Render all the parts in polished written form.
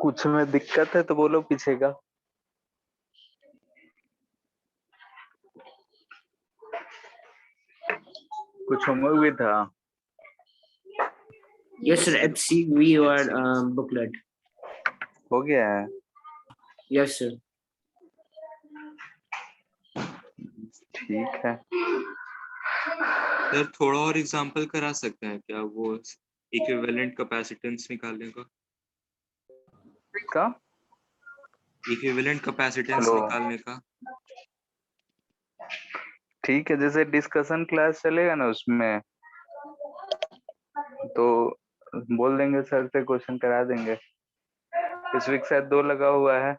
कुछ में दिक्कत है तो बोलो पीछे का। कुछ होमवर्क भी था। Yes, sir. HCV or booklet. हो गया है। Yes, sir. ठीक है। सर थोड़ा और एग्जांपल करा सकते हैं क्या, वो इक्विवेलेंट कैपेसिटेंस निकालने का? का इक्विवेलेंट कैपेसिटेंस हेलो। निकालने का। ठीक है, जैसे डिस्कशन क्लास चलेगा ना उसमें तो बोल देंगे सर से क्वेश्चन करा देंगे। इस वीक शायद 2 लगा हुआ है।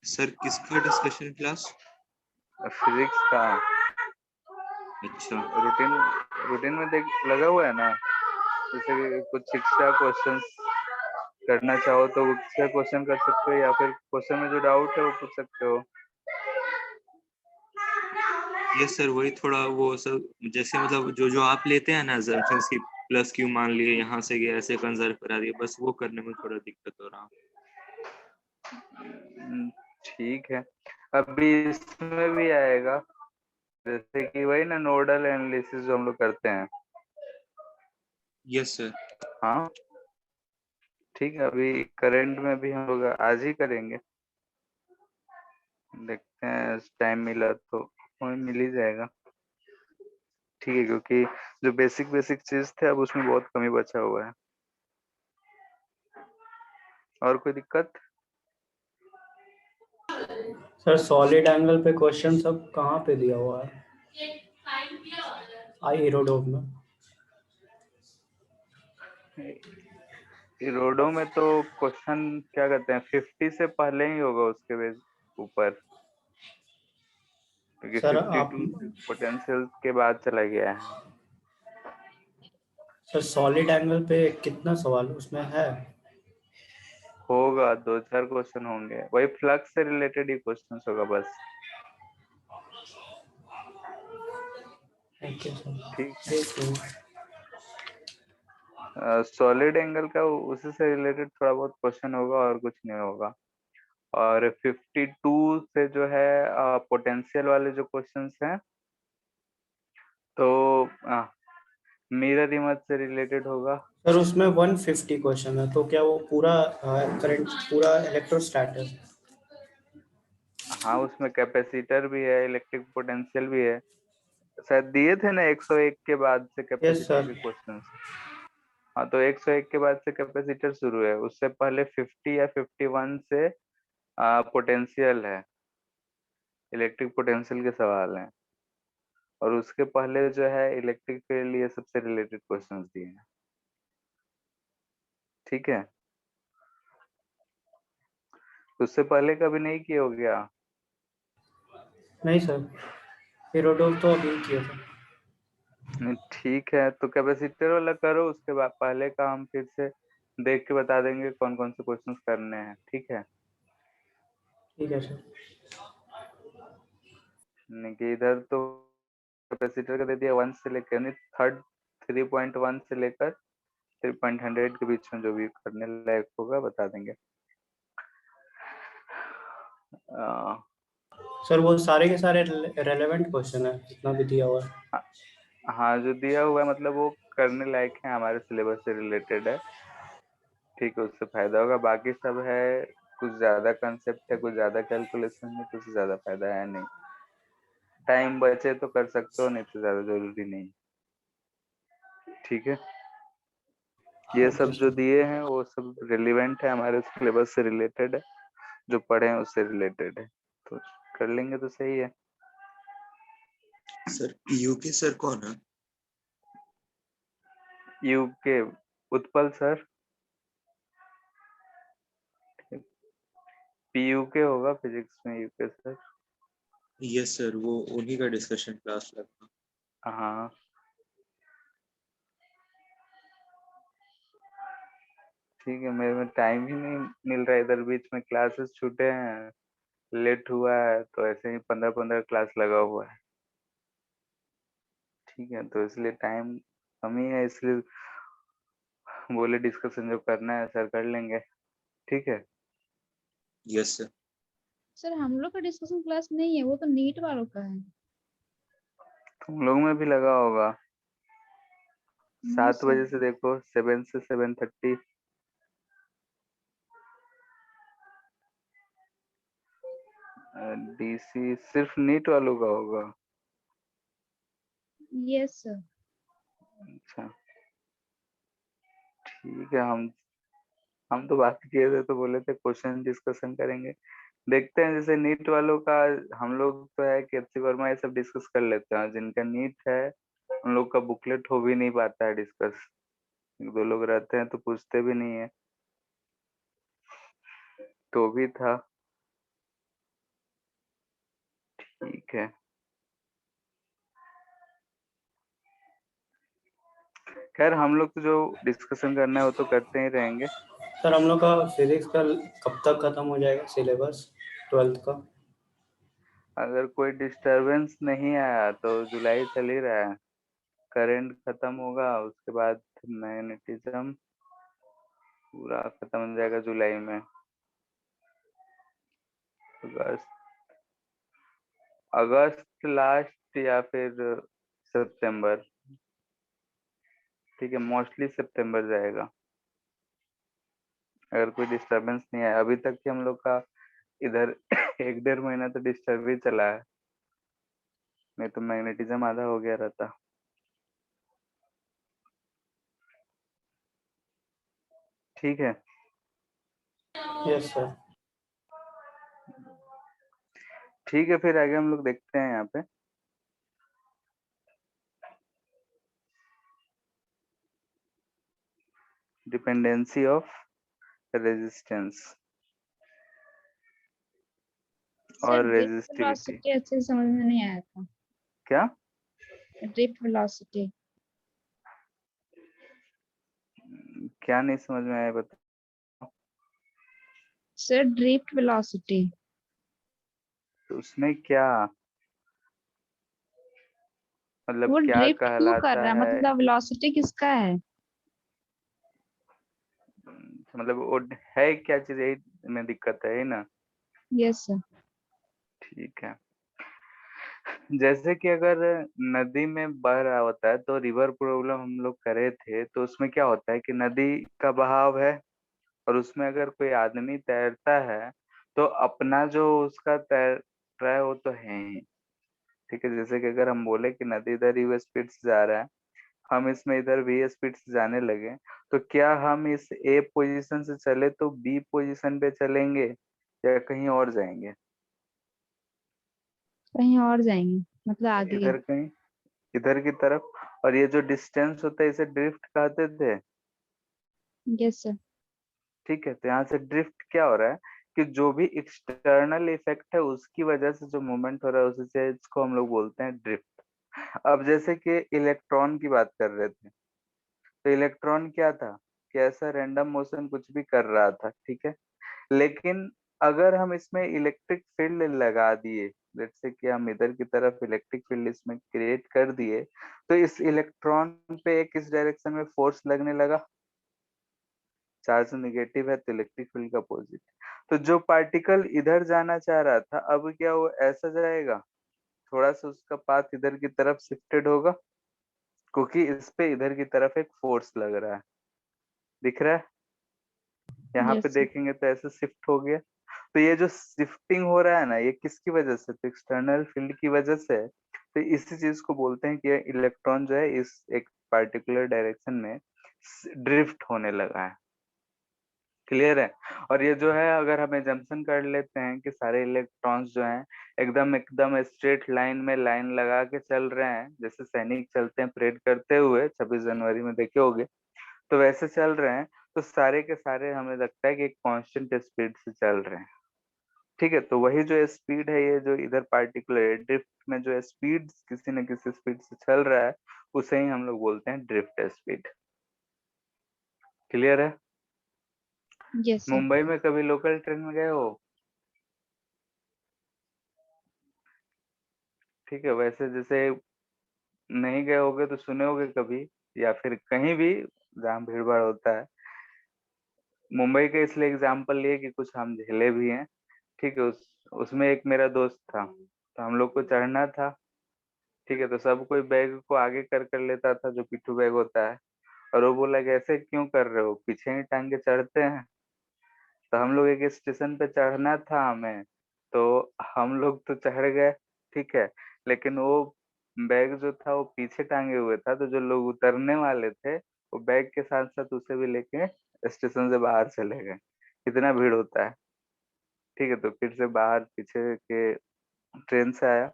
सर किसका डिस्कशन क्लास? फिजिक्स का। अच्छा। रूटीन में देख लगा हुआ है ना, जैसे कि कुछ एक्स्ट्रा क्वेश्चंस करना चाहो तो उससे क्वेश्चन कर सकते हो, या फिर क्वेश्चन में जो डाउट है वो पूछ सकते हो। यस सर, वही थोड़ा वो सर, जैसे मतलब जो जो आप लेते हैं ना assumptions की, प्लस क्यू मान लिए यहाँ से गया ऐसे कंजर्व करा दिया, बस वो करने में थोड़ा दिक्कत हो रहा। ठीक है, अभी इसमें भी आएगा, जैसे कि वही ना नोडल एनालिसिस जो हम लोग करते हैं। Yes sir. हाँ ठीक है, अभी करंट में भी हम लोग आज ही करेंगे। देखते हैं टाइम मिला तो मिल ही जाएगा। ठीक है, क्योंकि जो बेसिक चीज थे अब उसमें बहुत कमी बचा हुआ है। और कोई दिक्कत? सर सॉलिड एंगल पे क्वेश्चन सब कहाँ पे दिया हुआ है? एरोडोम में। रोडो में तो क्वेश्चन क्या कहते हैं 50 से पहले ही होगा उसके बेस ऊपर, क्योंकि सर 52 पोटेंशियल के बाद चला गया है। सर सॉलिड एंगल पे कितना सवाल उसमें है? होगा 2-4 क्वेश्चन होंगे, वही फ्लक्स से रिलेटेड ही क्वेश्चन होगा बस। Okay sir. ठीक है, सॉलिड एंगल का उसी से रिलेटेड थोड़ा बहुत क्वेश्चन होगा और कुछ नहीं होगा। और 52 से जो है पोटेंशियल वाले जो क्वेश्चंस हैं तो मिरर इमेज से रिलेटेड होगा। सर उसमें 150 क्वेश्चन है, तो क्या वो पूरा करंट पूरा इलेक्ट्रोस्टैट है? हाँ, उसमें कैपेसिटर भी है, इलेक्ट्रिक पोटेंशियल भी है। शायद दिए थे ना 101 के बाद से यस कैपेसिटर सर। के क्वेश्चंस। हाँ, तो 101 के बाद से कैपेसिटर शुरू है, उससे पहले 50 या 51 से पोटेंशियल है, इलेक्ट्रिक पोटेंशियल के सवाल हैं। और उसके पहले जो है इलेक्ट्रिक फील्ड, ये सबसे रिलेटेड क्वेश्चंस दिए हैं। ठीक है, तो उससे पहले कभी नहीं किया हो गया? नहीं सर, एरोडोम तो अभी किया था। ठीक है, तो कैपेसिटर वाला करो, उसके बाद पहले का हम फिर से देख के बता देंगे कौन कौन से क्वेश्चंस करने हैं। ठीक है, ठीक है सर। नहीं कि इधर तो कैपेसिटर का दे दिया 1 से लेकर यानी थर्ड 3.1 से लेकर 3.100 के बीच में जो भी करने लायक होगा बता देंगे। सर वो सारे के सारे रेलेवेंट क्वेश्चन है जितना भी दिया हुआ है? हाँ, जो दिया हुआ है मतलब वो करने लायक है, हमारे सिलेबस से रिलेटेड है। ठीक है, उससे फायदा होगा। बाकी सब है कुछ ज्यादा कंसेप्ट है, कुछ ज्यादा कैलकुलेशन है, कुछ ज्यादा फायदा है नहीं। टाइम बचे तो कर सकते हो, नहीं तो ज्यादा जरूरी नहीं। ठीक है, ये सब ओके जो सर। दिए हैं वो सब रिलेवेंट है, हमारे सिलेबस से रिलेटेड है, जो पढ़े हैं उससे रिलेटेड है, तो कर लेंगे तो सही है। सर यूके सर कौन है? UK Utpal sir. पीयूके होगा फिजिक्स में, यूके सर। यस सर, वो उन्हीं का डिस्कशन क्लास लगता। हाँ ठीक है, मेरे में टाइम ही नहीं मिल रहा है, इधर बीच में क्लासेस छूटे हैं लेट हुआ है तो ऐसे ही 15-15 क्लास लगा हुआ है। ठीक है, तो इसलिए टाइम कम ही है, इसलिए बोले डिस्कशन जो करना है सर कर लेंगे। ठीक है। Yes sir. सर हम लोग का डिस्कशन क्लास नहीं है, वो तो नीट वालों का है। तुम लोग में भी लगा होगा। नो 7 बजे सर। से देखो, 7 से 7:30। डीसी सिर्फ नीट वालों का होगा। Yes sir. अच्छा ठीक है। हम तो बात किए थे तो बोले थे क्वेश्चन डिस्कशन करेंगे। देखते हैं, जैसे नीट वालों का हम लोग तो है कि एचसी वर्मा ये सब डिस्कस कर लेते हैं, जिनका नीट है उन लोग का बुकलेट हो भी नहीं पाता है डिस्कस। एक दो लोग रहते हैं तो पूछते भी नहीं है, तो भी था। ठीक है। खैर हम लोग तो जो डिस्कशन करना है वो तो करते ही रहेंगे। सर हम लोग का फिजिक्स का कब तक खत्म हो जाएगा सिलेबस 12th का? अगर कोई डिस्टरबेंस नहीं आया तो जुलाई चल ही रहा है, करंट खत्म होगा उसके बाद मैग्नेटिज्म पूरा खत्म हो जाएगा जुलाई में। अगस्त अगस्त लास्ट या फिर सितंबर। ठीक है, मोस्टली सितंबर जाएगा अगर कोई डिस्टरबेंस नहीं है। अभी तक के हम लोग का इधर 1-1.5 महीना तो डिस्टर्ब ही चला है, नहीं तो मैग्नेटिज्म आधा हो गया रहता। ठीक है। Yes sir. ठीक है, फिर आगे हम लोग देखते हैं यहाँ पे। डिपेंडेंसी ऑफ रेजिस्टेंस और सर ड्रिफ्ट रेजिस्टिविटी। वेलोसिटी अच्छे से समझ में नहीं आया था। क्या? Drift velocity. क्या नहीं समझ में आया बता। Sir drift velocity. तो उसमें क्या मतलब, वो क्या ड्रिफ्ट क्यों कर कहलाता रहा है, है? मतलब वेलोसिटी किसका है? मतलब वो है क्या चीज, यही में दिक्कत है ना। Yes sir. ठीक है। जैसे कि अगर नदी में बह रहा होता है तो रिवर प्रॉब्लम हम लोग करे थे, तो उसमें क्या होता है कि नदी का बहाव है और उसमें अगर कोई आदमी तैरता है तो अपना जो उसका तैर रहा है वो तो है ही। ठीक है, जैसे कि अगर हम बोले कि नदी इधर यू स्पीड से जा रहा है, हम इसमें इधर वी स्पीड से जाने लगे, तो क्या हम इस ए पोजीशन से चले तो बी पोजीशन पे चलेंगे या कहीं और जाएंगे? कहीं और जाएंगे, मतलब आगे। इधर कहीं, इधर की तरफ। और ये जो डिस्टेंस होता है इसे ड्रिफ्ट कहते थे। Yes sir. ठीक है, तो यहाँ से ड्रिफ्ट क्या हो रहा है कि जो भी एक्सटर्नल इफेक्ट है उसकी वजह से जो मूवमेंट हो रहा है उसी से इसको हम लोग बोलते हैं ड्रिफ्ट। अब जैसे कि इलेक्ट्रॉन की बात कर रहे थे, तो इलेक्ट्रॉन क्या था कि ऐसा रैंडम मोशन कुछ भी कर रहा था। ठीक है, लेकिन अगर हम इसमें इलेक्ट्रिक फील्ड लगा दिए, जैसे कि हम इधर की तरफ इलेक्ट्रिक फील्ड इसमें क्रिएट कर दिए, तो इस इलेक्ट्रॉन पे एक इस डायरेक्शन में फोर्स लगने लगा। चार्ज नेगेटिव है तो इलेक्ट्रिक फील्ड का अपोजिट। तो जो पार्टिकल इधर जाना चाह रहा था अब क्या वो ऐसा जाएगा, थोड़ा सा उसका पाथ इधर की तरफ शिफ्टेड होगा, क्योंकि इस पे इधर की तरफ एक फोर्स लग रहा है। दिख रहा है? यहाँ पे यस सर। देखेंगे तो ऐसे शिफ्ट हो गया। तो ये जो शिफ्टिंग हो रहा है ना, ये किसकी वजह से? तो एक्सटर्नल फील्ड की वजह से है। तो इसी चीज को बोलते हैं कि इलेक्ट्रॉन जो है इस एक पार्टिकुलर डायरेक्शन में ड्रिफ्ट होने लगा है। क्लियर है? और ये जो है अगर हम एजम्पशन कर लेते हैं कि सारे इलेक्ट्रॉन्स जो हैं एकदम एकदम स्ट्रेट लाइन में लाइन लगा के चल रहे हैं, जैसे सैनिक चलते हैं परेड करते हुए 26 जनवरी में देखे होंगे, तो वैसे चल रहे हैं, तो सारे के सारे हमें लगता है कि एक कांस्टेंट स्पीड से चल रहे हैं। ठीक है, तो वही जो स्पीड है, ये जो इधर पार्टिकुलर ड्रिफ्ट में जो स्पीड किसी न किसी स्पीड से चल रहा है उसे ही हम लोग बोलते हैं ड्रिफ्ट स्पीड। क्लियर है? Yes sir. मुंबई में कभी लोकल ट्रेन में गए हो? ठीक है, वैसे जैसे नहीं गए होगे तो सुने होगे कभी, या फिर कहीं भी जहाँ भीड़ भाड़ होता है। मुंबई का इसलिए एग्जाम्पल लिए कि कुछ हम झेले भी हैं। ठीक है, उसमें एक मेरा दोस्त था, तो हम लोग को चढ़ना था। ठीक है, तो सब कोई बैग को आगे कर लेता था, जो पिट्ठू बैग होता है, और वो बोला कि ऐसे क्यों कर रहे हो, पीछे ही टांग के चढ़ते हैं। तो हम लोग एक स्टेशन पे चढ़ना था हमें, तो हम लोग तो चढ़ गए। ठीक है, लेकिन वो बैग जो था वो पीछे टांगे हुए था, तो जो लोग उतरने वाले थे वो बैग के साथ साथ उसे भी लेके स्टेशन से बाहर चले गए। कितना भीड़ होता है। ठीक है, तो फिर से बाहर पीछे के ट्रेन से आया,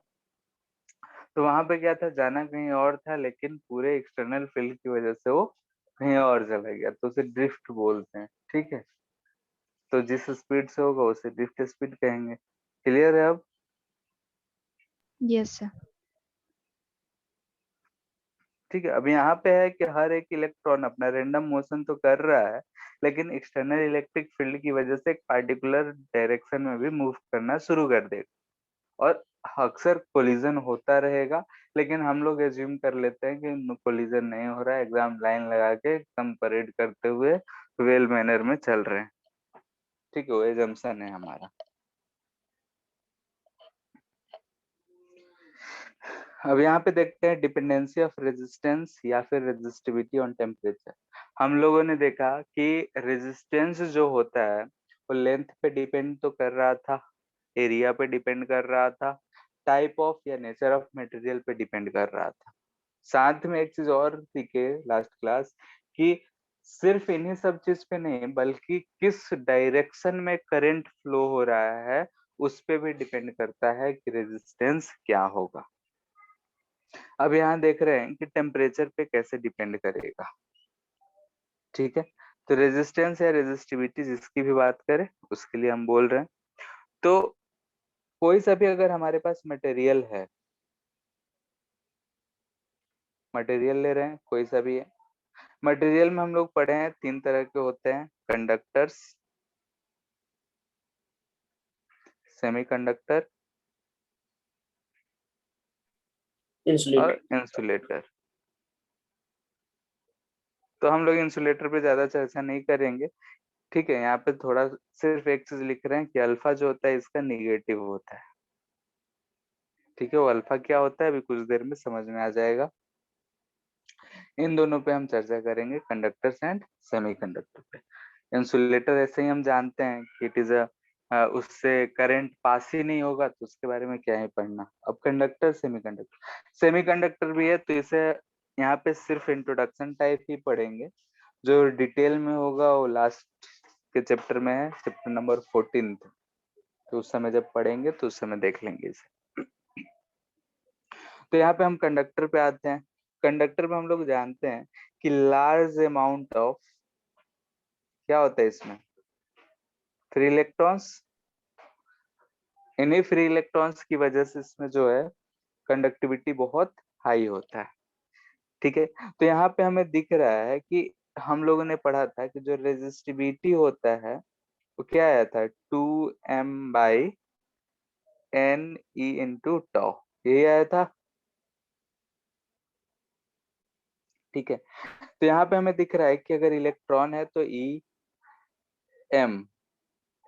तो वहां पे क्या था, जाना कहीं और था, लेकिन पूरे एक्सटर्नल फील्ड की वजह से वो कहीं और चला गया, तो उसे ड्रिफ्ट बोलते हैं। ठीक है, तो जिस स्पीड से होगा उसे ड्रिफ्ट स्पीड कहेंगे। क्लियर है अब? Yes sir. ठीक है, अब यहाँ पे है कि हर एक इलेक्ट्रॉन अपना रेंडम मोशन तो कर रहा है, लेकिन एक्सटर्नल इलेक्ट्रिक फील्ड की वजह से एक पार्टिकुलर डायरेक्शन में भी मूव करना शुरू कर देगा, और अक्सर कोलिजन होता रहेगा। लेकिन हम लोग एज्यूम कर लेते हैं कि कोलिजन नहीं हो रहा है, एग्जाम लाइन लगा के एकदम परेड करते हुए वेल मैनर में चल रहे हैं। ठीक है, वो एजम्पशन है हमारा। अब यहाँ पे देखते हैं डिपेंडेंसी ऑफ रेजिस्टेंस या फिर रेजिस्टिविटी ऑन टेम्परेचर। हम लोगों ने देखा कि रेजिस्टेंस जो होता है वो लेंथ पे डिपेंड तो कर रहा था, एरिया पे डिपेंड कर रहा था, टाइप ऑफ या नेचर ऑफ मटेरियल पे डिपेंड कर रहा था। साथ में एक चीज और सीखे लास्ट क्लास, कि सिर्फ इन्हीं सब चीज पे नहीं, बल्कि किस डायरेक्शन में करंट फ्लो हो रहा है उस पे भी डिपेंड करता है कि रेजिस्टेंस क्या होगा। अब यहाँ देख रहे हैं कि टेम्परेचर पे कैसे डिपेंड करेगा। ठीक है, तो रेजिस्टेंस या रेजिस्टिविटी जिसकी भी बात करें उसके लिए हम बोल रहे हैं। तो कोई सा भी अगर हमारे पास मटेरियल है, मटेरियल ले रहे हैं कोई सा भी है, मटेरियल में हम लोग पढ़े हैं तीन तरह के होते हैं, कंडक्टर्स, सेमीकंडक्टर और Insulator. इंसुलेटर। तो हम लोग इंसुलेटर पे ज्यादा चर्चा नहीं करेंगे। ठीक है, यहाँ पे थोड़ा सिर्फ एक चीज लिख रहे हैं कि अल्फा जो होता है इसका निगेटिव होता है। ठीक है, वो अल्फा क्या होता है अभी कुछ देर में समझ में आ जाएगा। इन दोनों पे हम चर्चा करेंगे, कंडक्टर्स एंड सेमीकंडक्टर पे। इंसुलेटर ऐसे ही हम जानते हैं कि इट इज उससे करंट पास ही नहीं होगा, तो उसके बारे में क्या ही पढ़ना। अब कंडक्टर, सेमीकंडक्टर भी है, तो इसे यहाँ पे सिर्फ इंट्रोडक्शन टाइप ही पढ़ेंगे। जो डिटेल में होगा वो लास्ट के चैप्टर में है, चैप्टर नंबर 14। तो उस समय जब पढ़ेंगे तो उस समय देख लेंगे इसे। तो यहाँ पे हम कंडक्टर पे आते हैं। कंडक्टर में हम लोग जानते हैं कि लार्ज अमाउंट ऑफ, क्या होता है इसमें, फ्री इलेक्ट्रॉन्स। इन्हीं फ्री इलेक्ट्रॉन्स की वजह से इसमें जो है कंडक्टिविटी बहुत हाई होता है। ठीक है, तो यहाँ पे हमें दिख रहा है कि हम लोगों ने पढ़ा था कि जो रेजिस्टिविटी होता है वो क्या आया था, 2m/ne/τ, यही आया था। ठीक है, तो यहाँ पे हमें दिख रहा है कि अगर इलेक्ट्रॉन है तो एम,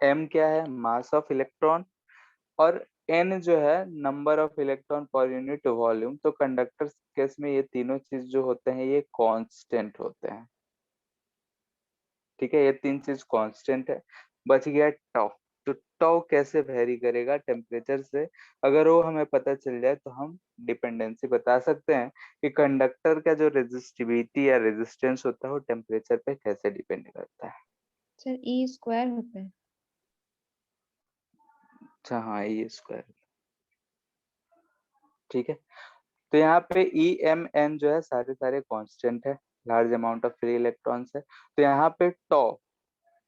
एम क्या है, मास ऑफ इलेक्ट्रॉन, और एन जो है number of electron per unit volume. तो कंडक्टर केस में ये तीनों चीज जो होते हैं ये कांस्टेंट होते हैं। ठीक है, ये तीन चीज कांस्टेंट है। बच गया टॉ। तो टॉ कैसे वेरी करेगा टेम्परेचर से, अगर वो हमें पता चल जाए तो हम डिपेंडेंसी बता सकते हैं कि कंडक्टर का जो रेजिस्टिविटी या रेजिस्टेंस होता है वो टेम्परेचर पे कैसे डिपेंड करता है। सर ई स्क्वायर होता है। अच्छा, हाँ, ई स्क्वायर। ठीक है, तो यहाँ पे ई एम एन जो है सारे सारे कांस्टेंट है, large amount of free electrons है। तो यहाँ पे टॉ,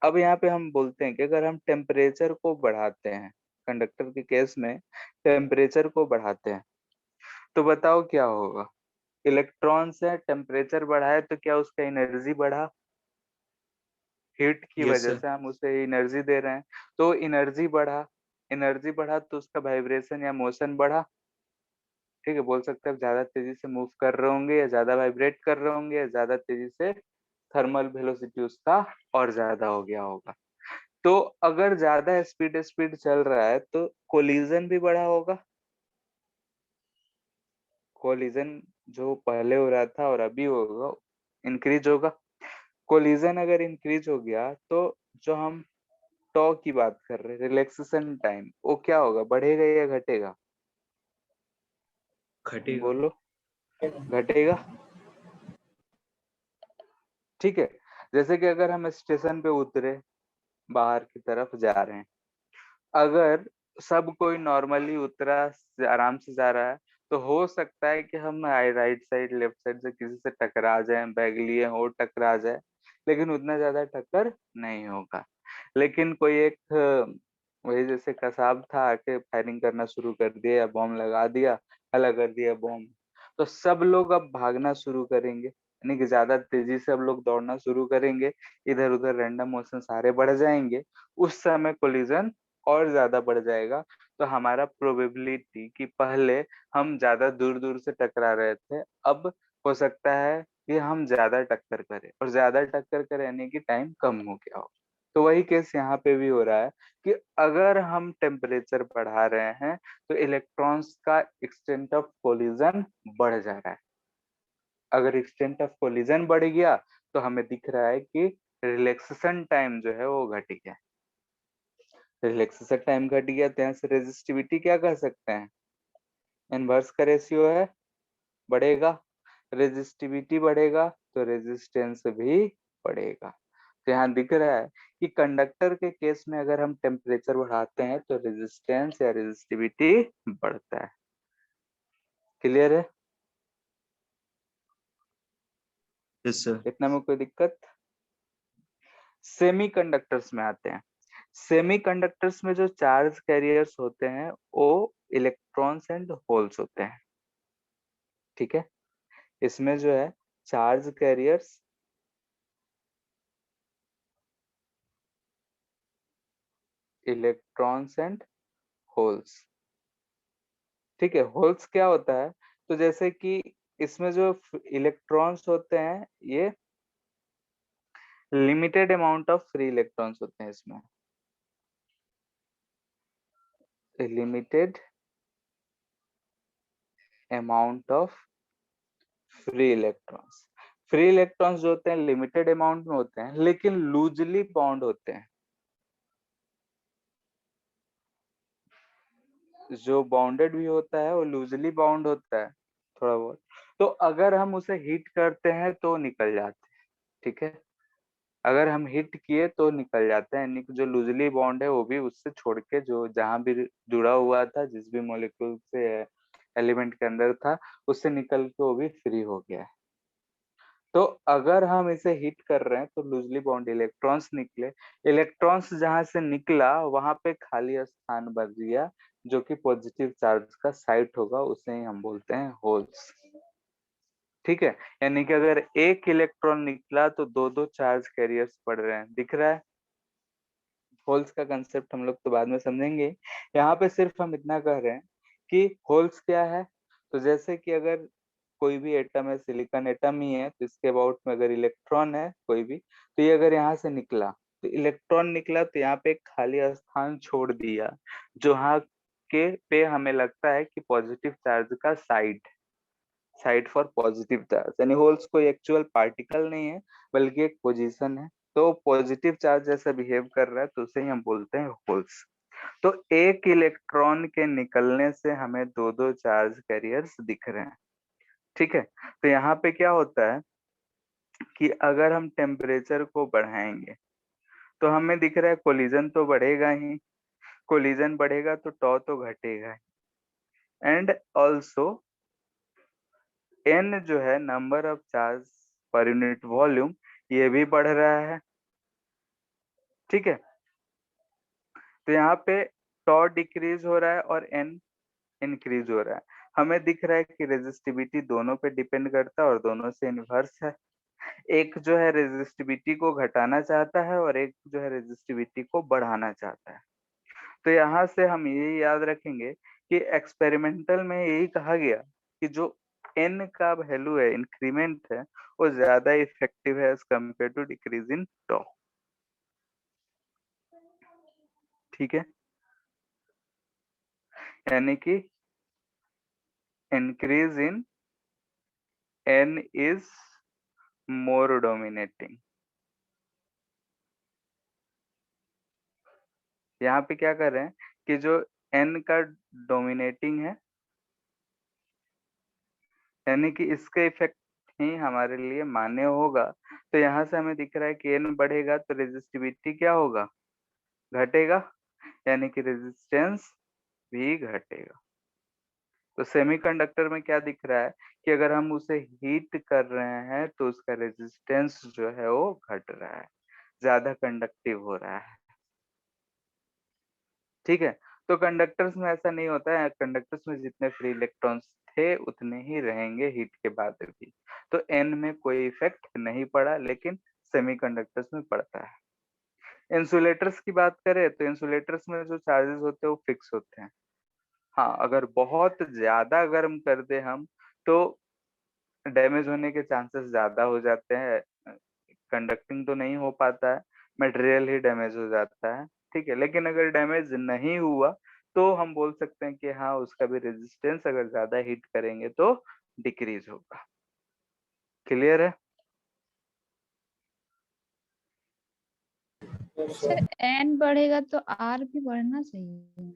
अब यहाँ पे हम बोलते हैं कि अगर हम टेम्परेचर को बढ़ाते हैं, कंडक्टर के केस में टेम्परेचर को बढ़ाते हैं, तो बताओ क्या होगा। इलेक्ट्रॉन से टेम्परेचर बढ़ाए तो क्या उसका एनर्जी बढ़ा, हीट की यस वजह सर। से हम उसे एनर्जी दे रहे हैं, तो एनर्जी बढ़ा, एनर्जी बढ़ा तो उसका वाइब्रेशन या मोशन बढ़ा। ठीक है, बोल सकते हैं ज्यादा तेजी से मूव कर रहे होंगे या ज्यादा वाइब्रेट कर रहे होंगे या ज्यादा तेजी से थर्मल वेलोसिटी उसका और ज्यादा हो गया होगा। तो अगर ज्यादा स्पीड स्पीड चल रहा है तो कोलिजन भी बढ़ा होगा। कोलिजन जो पहले हो रहा था और अभी होगा, इंक्रीज होगा। कोलिजन अगर इंक्रीज हो गया तो जो हम टॉ की बात कर रहे हैं, रिलैक्सेशन टाइम, वो क्या होगा, बढ़ेगा या घटेगा? घटेगा। बोलो, घटेगा। ठीक है, जैसे कि अगर हम स्टेशन पे उतरे, बाहर की तरफ जा रहे हैं, अगर सब कोई नॉर्मली उतरा, आराम से जा रहा है, तो हो सकता है कि हम राइट साइड लेफ्ट साइड से किसी से टकरा जाए, बैग लिए हो टकरा जाए, लेकिन उतना ज्यादा टक्कर नहीं होगा। लेकिन कोई एक वही जैसे कसाब था, आके फायरिंग करना शुरू कर दिया या बॉम्ब लगा दिया, हला कर दिया बॉम्ब, तो सब लोग अब भागना शुरू करेंगे, यानी कि ज्यादा तेजी से अब लोग दौड़ना शुरू करेंगे, इधर उधर रैंडम मोशन सारे बढ़ जाएंगे, उस समय कोलिजन और ज्यादा बढ़ जाएगा। तो हमारा प्रोबेबिलिटी कि पहले हम ज्यादा दूर दूर से टकरा रहे थे, अब हो सकता है कि हम ज्यादा टक्कर करें, और ज्यादा टक्कर करें यानी कि टाइम कम हो गया हो। तो वही केस यहाँ पे भी हो रहा है कि अगर हम टेम्परेचर बढ़ा रहे हैं तो इलेक्ट्रॉन्स का एक्सटेंट ऑफ कोलिजन बढ़ जा रहा है। अगर एक्सटेंट ऑफ कोलिजन बढ़ गया तो हमें दिख रहा है कि रिलैक्सेशन टाइम जो है वो घट गया। रिलैक्सेशन टाइम घट गया तो यहाँ से रेजिस्टिविटी क्या कह सकते हैं, इनवर्स का रेशियो है, बढ़ेगा। रेजिस्टिविटी बढ़ेगा तो रेजिस्टेंस भी बढ़ेगा। तो यहाँ दिख रहा है कि कंडक्टर के केस में अगर हम टेम्परेचर बढ़ाते हैं तो रेजिस्टेंस या रेजिस्टिविटी बढ़ता है। क्लियर है? Yes sir. इतना में कोई दिक्कत? सेमी कंडक्टर्स में आते हैं। सेमी कंडक्टर्स में जो चार्ज कैरियर्स होते हैं वो इलेक्ट्रॉन्स एंड होल्स होते हैं। ठीक है, इसमें जो है charge carriers electrons and holes. ठीक है, होल्स क्या होता है, तो जैसे कि इसमें जो इलेक्ट्रॉन्स होते हैं ये limited amount of free electrons होते हैं, इसमें limited amount of free electrons. Free electrons जो होते हैं लिमिटेड अमाउंट में होते हैं, लेकिन लूजली बाउंड होते हैं। जो बाउंडेड भी होता है वो लूजली बाउंड होता है थोड़ा बहुत। तो अगर हम उसे हीट करते हैं तो निकल जाते हैं। ठीक है, अगर हम हिट किए तो निकल जाते हैं, यानी कि जो लूजली बॉन्ड है वो भी उससे छोड़ के जो जहां भी जुड़ा हुआ था, जिस भी मॉलिक्यूल से एलिमेंट के अंदर था, उससे निकल के वो भी फ्री हो गया है। तो अगर हम इसे हिट कर रहे हैं तो लूजली बॉन्ड इलेक्ट्रॉन्स निकले, इलेक्ट्रॉन्स जहां से निकला वहां पे खाली स्थान बच गया, जो कि पॉजिटिव चार्ज का साइट होगा, उसे ही हम बोलते हैं होल्स। ठीक है, यानी कि अगर एक इलेक्ट्रॉन निकला तो दो दो चार्ज कैरियर्स पड़ रहे हैं, दिख रहा है? होल्स का कंसेप्ट हम लोग तो बाद में समझेंगे, यहाँ पे सिर्फ हम इतना कह रहे हैं कि होल्स क्या है। तो जैसे कि अगर कोई भी एटम है, सिलिकॉन एटम ही है, तो इसके अबाउट में अगर इलेक्ट्रॉन है कोई भी, तो ये अगर यहाँ से निकला तो इलेक्ट्रॉन निकला तो यहाँ पे एक खाली स्थान छोड़ दिया, जहाँ के पे हमें लगता है कि पॉजिटिव चार्ज का side, side for positive charge, यानी होल्स कोई एक्चुअल पार्टिकल नहीं है बल्कि एक पोजीशन है। तो पॉजिटिव चार्ज जैसा बिहेव कर रहा है तो उसे ही हम बोलते हैं होल्स। तो एक इलेक्ट्रॉन के निकलने से हमें दो दो चार्ज कैरियर्स दिख रहे हैं। ठीक है, तो यहाँ पे क्या होता है कि अगर हम टेम्परेचर को बढ़ाएंगे तो हमें दिख रहा है कोलिजन तो बढ़ेगा ही, कोलिजन बढ़ेगा तो टॉ तो घटेगा, एंड ऑल्सो n जो है number of charge per unit volume, ये भी बढ़ रहा है। ठीक है, तो यहाँ पे टॉ डिक्रीज हो रहा है और n इंक्रीज हो रहा है। हमें दिख रहा है कि रेजिस्टिविटी दोनों पे डिपेंड करता है और दोनों से इनवर्स है। एक जो है रेजिस्टिविटी को घटाना चाहता है और एक जो है रेजिस्टिविटी को बढ़ाना चाहता है। तो यहाँ से हम ये याद रखेंगे कि एक्सपेरिमेंटल में यही कहा गया कि जो n का वैल्यू है, इंक्रीमेंट है, वो ज्यादा इफेक्टिव है as compared to decrease in tau. ठीक है, यानी कि increase in n is more dominating. यहाँ पे क्या कर रहे हैं कि जो n का डोमिनेटिंग है, यानी कि इसका इफेक्ट ही हमारे लिए मान्य होगा। तो यहाँ से हमें दिख रहा है कि n बढ़ेगा तो रेजिस्टिविटी क्या होगा, घटेगा, यानी कि रेजिस्टेंस भी घटेगा। तो सेमीकंडक्टर में क्या दिख रहा है कि अगर हम उसे हीट कर रहे हैं तो उसका रेजिस्टेंस जो है वो घट रहा है, ज्यादा कंडक्टिव हो रहा है। ठीक है, तो कंडक्टर्स में ऐसा नहीं होता है, कंडक्टर्स में जितने फ्री इलेक्ट्रॉन्स थे उतने ही रहेंगे हीट के बाद भी। तो एन में कोई इफेक्ट नहीं पड़ा, लेकिन सेमीकंडक्टर्स में पड़ता है। इंसुलेटर्स की बात करें तो इंसुलेटर्स में जो चार्जेस होते हैं वो फिक्स होते हैं। हाँ, अगर बहुत ज्यादा गर्म कर दे हम तो डैमेज होने के चांसेस ज्यादा हो जाते हैं, कंडक्टिंग तो नहीं हो पाता है, मटेरियल ही डैमेज हो जाता है। ठीक है, लेकिन अगर डैमेज नहीं हुआ तो हम बोल सकते हैं कि हाँ, उसका भी रेजिस्टेंस अगर ज्यादा हीट करेंगे तो डिक्रीज होगा। क्लियर है? सर n बढ़ेगा तो r भी बढ़ना चाहिए।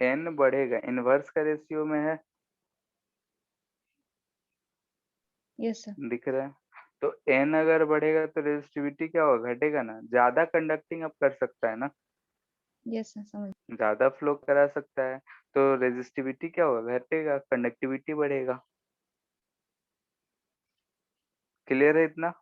एन बढ़ेगा, इनवर्स का रेशियो में है, यस सर। दिख रहा है। तो एन अगर बढ़ेगा तो रेजिस्टिविटी क्या होगा, घटेगा ना, ज्यादा कंडक्टिंग अब कर सकता है ना, यस सर, समझ। ज्यादा फ्लो करा सकता है, तो रेजिस्टिविटी क्या होगा, घटेगा, कंडक्टिविटी बढ़ेगा। क्लियर है इतना?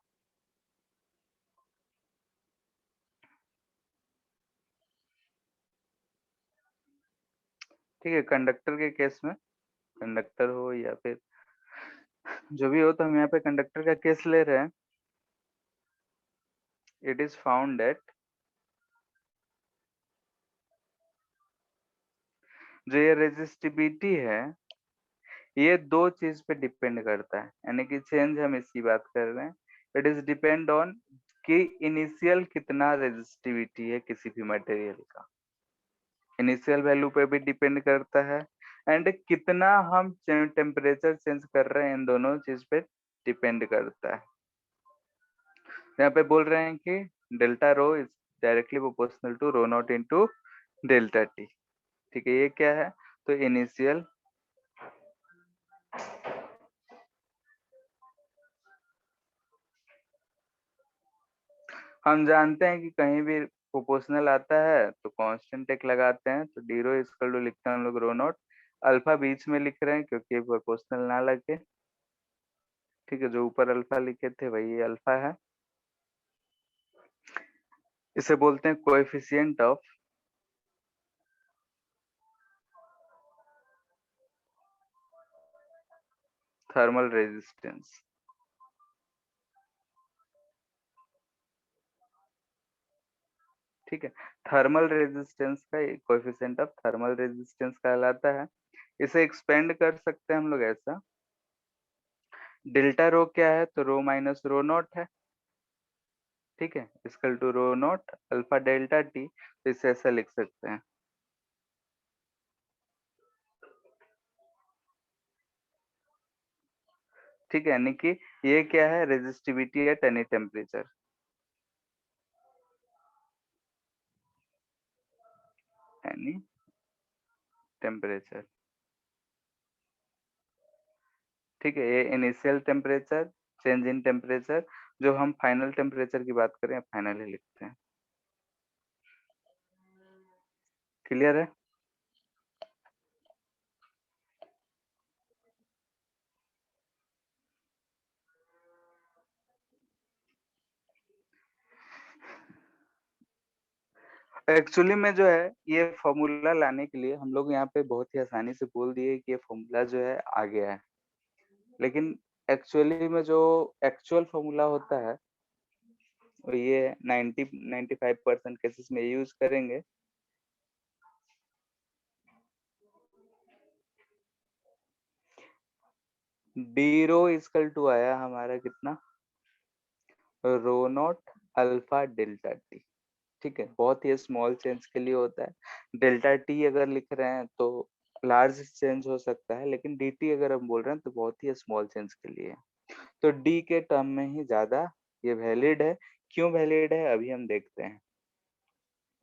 ठीक है, कंडक्टर के केस में, कंडक्टर हो या फिर जो भी हो, तो हम यहाँ पे कंडक्टर का केस ले रहे हैं। इट इज फाउंड दैट जो ये रेजिस्टिविटी है ये दो चीज पे डिपेंड करता है, यानी कि चेंज हम इसकी बात कर रहे हैं। इट इज डिपेंड ऑन कि इनिशियल कितना रेजिस्टिविटी है किसी भी मटेरियल का, इनिशियल वैल्यू पे भी डिपेंड करता है, एंड कितना हम टेम्परेचर चेंज कर रहे हैं, इन दोनों चीज पे डिपेंड करता है। यहाँ पे बोल रहे हैं कि delta rho is directly proportional to rho nought into delta T. ठीक है, ये क्या है, तो इनिशियल हम जानते हैं कि कहीं भी प्रोपोर्शनल आता है तो कांस्टेंट एक लगाते हैं, तो डी रो इक्वल टू लिखते हैं हम लोग रो नॉट, अल्फा बीच में लिख रहे हैं क्योंकि प्रोपोर्शनल ना लगे। ठीक है, जो ऊपर अल्फा लिखे थे वही अल्फा है। इसे बोलते हैं कोएफिशिएंट ऑफ थर्मल रेजिस्टेंस। ठीक है, थर्मल रेजिस्टेंस का कोएफिशिएंट ऑफ थर्मल रेजिस्टेंस कहलाता है। इसे एक्सपेंड कर सकते हैं हम लोग ऐसा, डेल्टा रो क्या है, तो रो माइनस रो नॉट है। ठीक है, equal to rho nought alpha delta T, तो इसे ऐसा लिख सकते हैं। ठीक है, यानी कि ये क्या है, resistivity at any temperature, any temperature. ठीक है, ये initial temperature, change in temperature, जो हम फाइनल टेम्परेचर की बात करें फाइनल ही लिखते हैं। क्लियर है? एक्चुअली में जो है ये फॉर्मूला लाने के लिए हम लोग यहाँ पे बहुत ही आसानी से बोल दिए कि ये फॉर्मूला जो है आ गया है, लेकिन एक्चुअली में जो एक्चुअल फॉर्मूला होता है वो ये 90-95% केसेस में यूज करेंगे डी रो इक्वल टू आया हमारा कितना, रो नॉट अल्फा डेल्टा टी। ठीक है, बहुत ही स्मॉल चेंज के लिए होता है। डेल्टा टी अगर लिख रहे हैं तो लार्ज चेंज हो सकता है, लेकिन डी टी अगर हम बोल रहे हैं तो बहुत ही स्मॉल चेंज के लिए है। तो डी के टर्म में ही ज्यादा ये वैलिड है। क्यों वैलिड है अभी हम देखते हैं।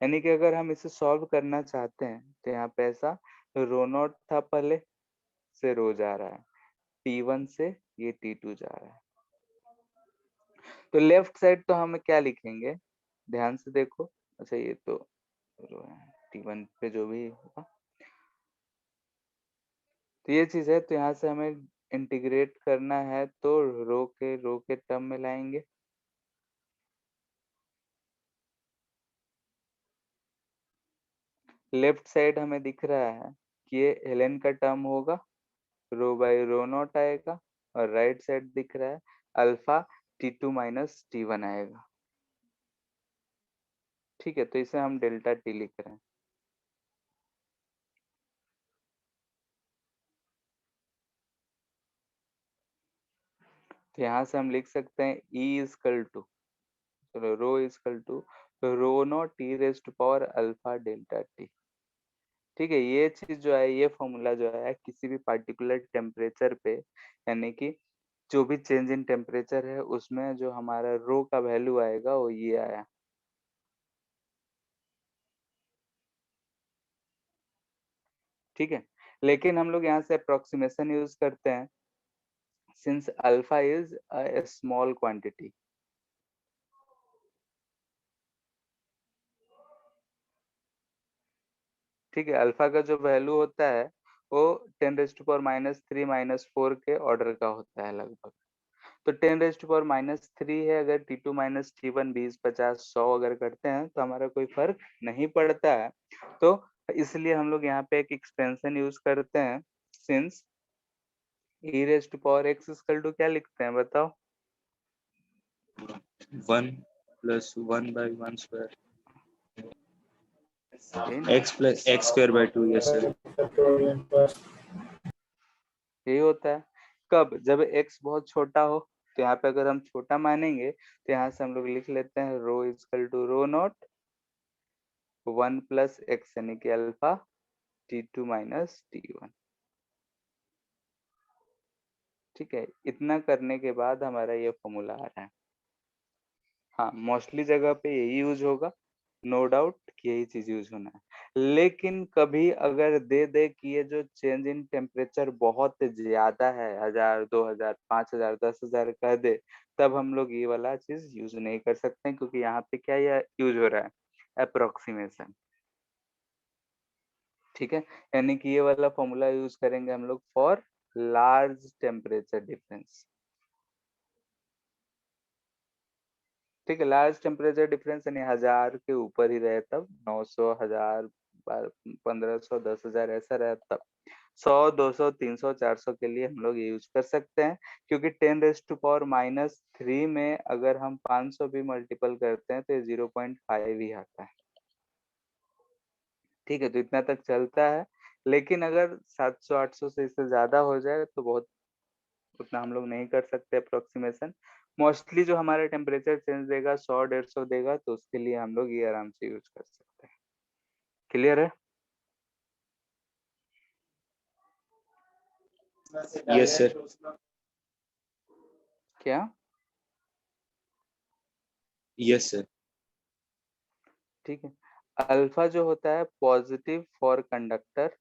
यानी कि अगर हम इसे सॉल्व करना चाहते हैं तो यहाँ पे ऐसा रो नॉट था, पहले से रो जा रहा है, T1 से ये T2 जा रहा है। तो लेफ्ट साइड तो हम क्या लिखेंगे, ध्यान से देखो। अच्छा ये तो रो है, T1 पे जो भी होगा तो ये चीज है। तो यहाँ से हमें इंटीग्रेट करना है तो रो के टर्म में लाएंगे। लेफ्ट साइड हमें दिख रहा है कि ये ln का टर्म होगा, रो बाई रो नॉट आएगा, और राइट साइड दिख रहा है अल्फा T2 माइनस T1 आएगा। ठीक है, तो इसे हम डेल्टा टी लिख रहे हैं। तो यहाँ से हम लिख सकते हैं E इजकल टू, चलो rho equal to rho naught T raise to power alpha delta T. ठीक है, ये चीज जो है, ये फॉर्मूला जो है किसी भी पार्टिकुलर टेम्परेचर पे, यानी कि जो भी चेंज इन टेम्परेचर है उसमें जो हमारा रो का वैल्यू आएगा वो ये आया। ठीक है, लेकिन हम लोग यहाँ से अप्रोक्सीमेशन यूज करते हैं, since alpha is a small quantity. ठीक है, अल्फा का जो वैल्यू होता है वो 10⁻³ -4 के ऑर्डर का होता है लगभग। तो 10⁻³ है, अगर T2 माइनस T1 20, 50, 100 अगर करते हैं तो हमारा कोई फर्क नहीं पड़ता है। तो इसलिए हम लोग यहाँ पे एक एक्सपेंशन यूज करते हैं, सिंस e⁻x इक्वल टू क्या लिखते हैं बताओ। 1 + 1/1 स्क्वायर यही ना, x + x²/2। Yes sir. यही होता है। कब, जब x बहुत छोटा हो। तो यहाँ पे अगर हम छोटा मानेंगे तो यहाँ से हम लोग लिख लेते हैं rho equal to rho naught 1 + x, यानी कि अल्फा T2 माइनस T1। ठीक है, इतना करने के बाद हमारा ये फॉर्मूला आ रहा है। हाँ, मोस्टली जगह पे यही यूज होगा, नो डाउट कि यही चीज यूज होना है। लेकिन कभी अगर दे दे कि ये जो चेंज इन टेम्परेचर बहुत ज्यादा है, 1000, 2000, 5000, 10,000 कह दे, तब हम लोग ये वाला चीज यूज नहीं कर सकते हैं, क्योंकि यहाँ पे क्या यूज हो रहा है, अप्रोक्सीमेशन। ठीक है, यानी कि ये वाला फॉर्मूला यूज करेंगे हम लोग फॉर लार्ज टेम्परेचर डिफरेंस। ठीक है, लार्ज टेम्परेचर डिफरेंस यानी 1000 के ऊपर ही रहे तब, 900, 1000, 1500, 10,000 ऐसा रहे तब। 100, 200, 300, 400 के लिए हम लोग ये यूज कर सकते हैं, क्योंकि 10⁻³ में अगर हम 500 भी मल्टीपल करते हैं तो ये 0.5 ही आता है। ठीक है, तो इतना तक चलता है। लेकिन अगर 700, 800 से इससे ज्यादा हो जाए तो बहुत, उतना हम लोग नहीं कर सकते अप्रोक्सीमेशन। मोस्टली जो हमारा टेम्परेचर चेंज देगा 100, 150 देगा, तो उसके लिए हम लोग ये आराम से यूज कर सकते हैं। क्लियर है? Yes sir. क्या? Yes sir. ठीक है, अल्फा जो होता है पॉजिटिव फॉर कंडक्टर,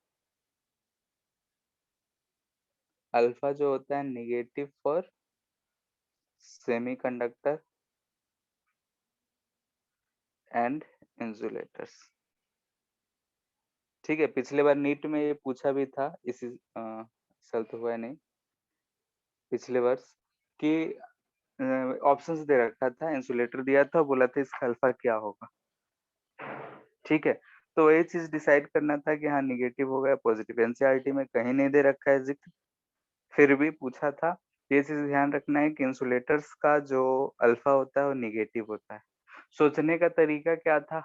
अल्फा जो होता है negative for semiconductor and insulators. ठीक है, पिछले बार नीट में ये पूछा भी था, इसी साल तो हुआ नहीं, पिछले वर्ष, कि ऑप्शंस दे रखा था, इंसुलेटर दिया था, बोला था इसका अल्फा क्या होगा। ठीक है, तो ये चीज डिसाइड करना था कि हाँ निगेटिव होगा या पॉजिटिव। एनसीईआरटी में कहीं नहीं दे रखा है जिक्र, फिर भी पूछा था। ये चीज ध्यान रखना है कि इंसुलेटर्स का जो अल्फा होता है वो निगेटिव होता है। सोचने का तरीका क्या था,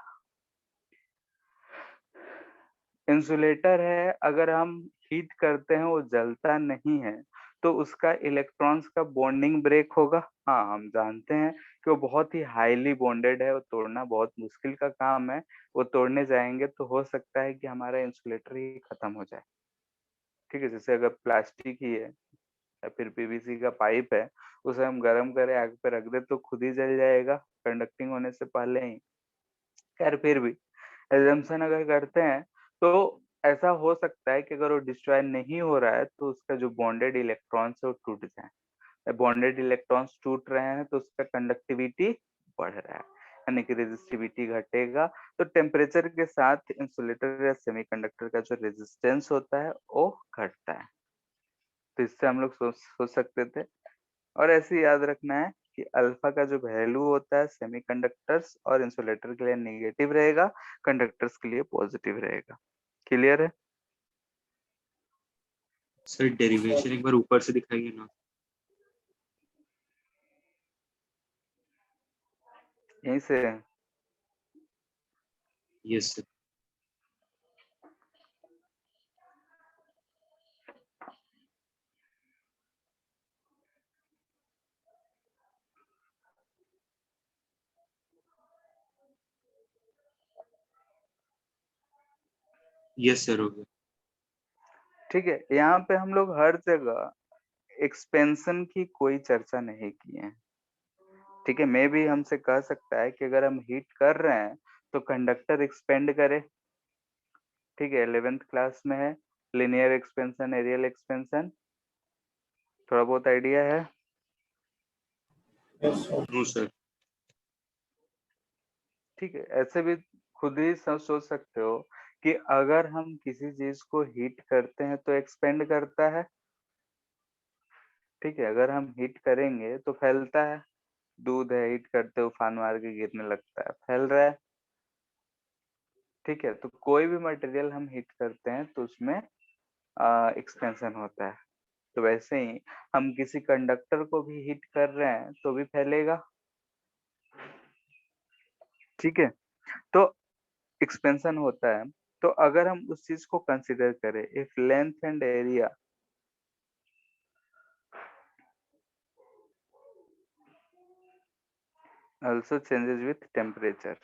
इंसुलेटर है, अगर हम हीट करते हैं वो जलता नहीं है, तो तो उसका इलेक्ट्रॉन्स का बॉन्डिंग ब्रेक होगा। हाँ, हम जानते हैं कि वो बहुत ही हाईली बॉन्डेड है, वो तोड़ना बहुत मुश्किल का काम है। वो तोड़ने जाएंगे तो हो सकता है कि हमारा इंसुलेटर ही खत्म हो जाए। ठीक है, जैसे अगर प्लास्टिक ही है या फिर पीवीसी का पाइप है, उसे हम गर्म करें, आग पे रख दे तो खुद ही जल जाएगा कंडक्टिंग होने से पहले ही। खैर फिर भी एजम्पशन अगर करते हैं तो ऐसा हो सकता है कि अगर वो डिस्ट्रॉय नहीं हो रहा है तो उसका जो बॉन्डेड इलेक्ट्रॉन्स है वो टूट जाए। बॉन्डेड इलेक्ट्रॉन्स टूट रहे हैं तो उसका कंडक्टिविटी बढ़ रहा है, यानी कि रेजिस्टिविटी घटेगा। तो टेम्परेचर के साथ इंसुलेटर या सेमीकंडक्टर का जो रेजिस्टेंस होता है वो घटता है। तो इससे हम लोग सोच सकते थे। और ऐसे याद रखना है कि अल्फा का जो वैल्यू होता है सेमीकंडक्टर्स और इंसुलेटर के लिए नेगेटिव रहेगा, कंडक्टर्स के लिए पॉजिटिव रहेगा। क्लियर है? सर डेरिवेशन एक बार ऊपर से दिखाइए ना। यहीं से यस सर। यस सर हो गया। ठीक है। यहाँ पे हम लोग हर जगह एक्सपेंशन की कोई चर्चा नहीं की है। ठीक है, मे भी हमसे कह सकता है कि अगर हम हीट कर रहे हैं तो कंडक्टर एक्सपेंड करे। ठीक है, 11th क्लास में है लिनियर एक्सपेंशन, एरियल एक्सपेंशन, थोड़ा बहुत आइडिया है? No sir. ठीक है, ऐसे भी खुद ही सोच सकते हो कि अगर हम किसी चीज को हीट करते हैं तो एक्सपेंड करता है। ठीक है, अगर हम हीट करेंगे तो फैलता है। दूध है, हीट करते उफान मार के गिरने लगता है, फैल रहा है। ठीक है, तो कोई भी मटेरियल हम हीट करते हैं तो उसमें एक्सपेंशन होता है। तो वैसे ही हम किसी कंडक्टर को भी हीट कर रहे हैं तो भी फैलेगा। ठीक है, तो एक्सपेंशन होता है। तो अगर हम उस चीज को कंसिडर करें, if length and area also changes with temperature,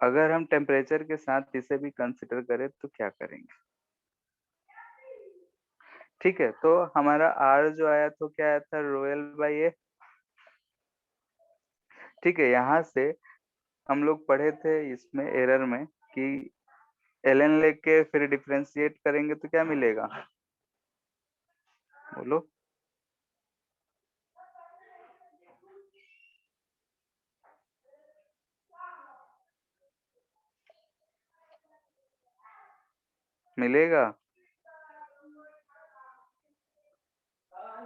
अगर हम टेम्परेचर के साथ इसे भी कंसिडर करें तो क्या करेंगे? ठीक है, तो हमारा R जो आया तो क्या आया था, रोयल बाई ए। ठीक है, यहाँ से हम लोग पढ़े थे इसमें एरर में कि ln लेके फिर डिफरेंशिएट करेंगे तो क्या मिलेगा, बोलो? मिलेगा?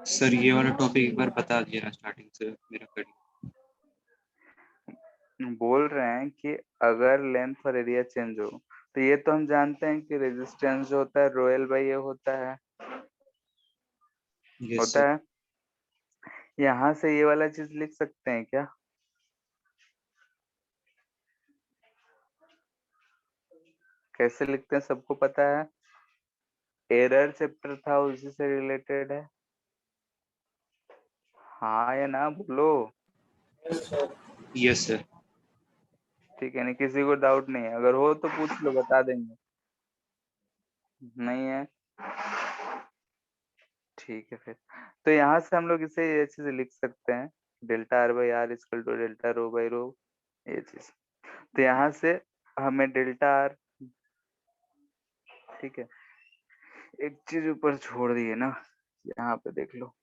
सर ये वाला टॉपिक एक बार बता दिया ना स्टार्टिंग से मेरा कड़ी। बोल रहे हैं कि अगर लेंथ और एरिया चेंज हो तो ये तो हम जानते हैं कि रेजिस्टेंस जो होता है रोयल बाई ए होता है। यस होता सर। है। यहाँ से ये वाला चीज लिख सकते हैं क्या? कैसे लिखते हैं सबको पता है? एरर चैप्टर था उसी से रिलेटेड है। हाँ या ना, बोलो। Yes sir. ठीक है, नहीं किसी को डाउट नहीं है, अगर हो तो पूछ लो, बता देंगे। नहीं है? ठीक है फिर। तो यहाँ से हम लोग इसे ये चीज लिख सकते हैं, delta R by R equal to delta rho by rho, ये चीज। तो यहाँ से हमें डेल्टा आर, ठीक है, एक चीज ऊपर छोड़ दी है ना, यहाँ पे देख लो।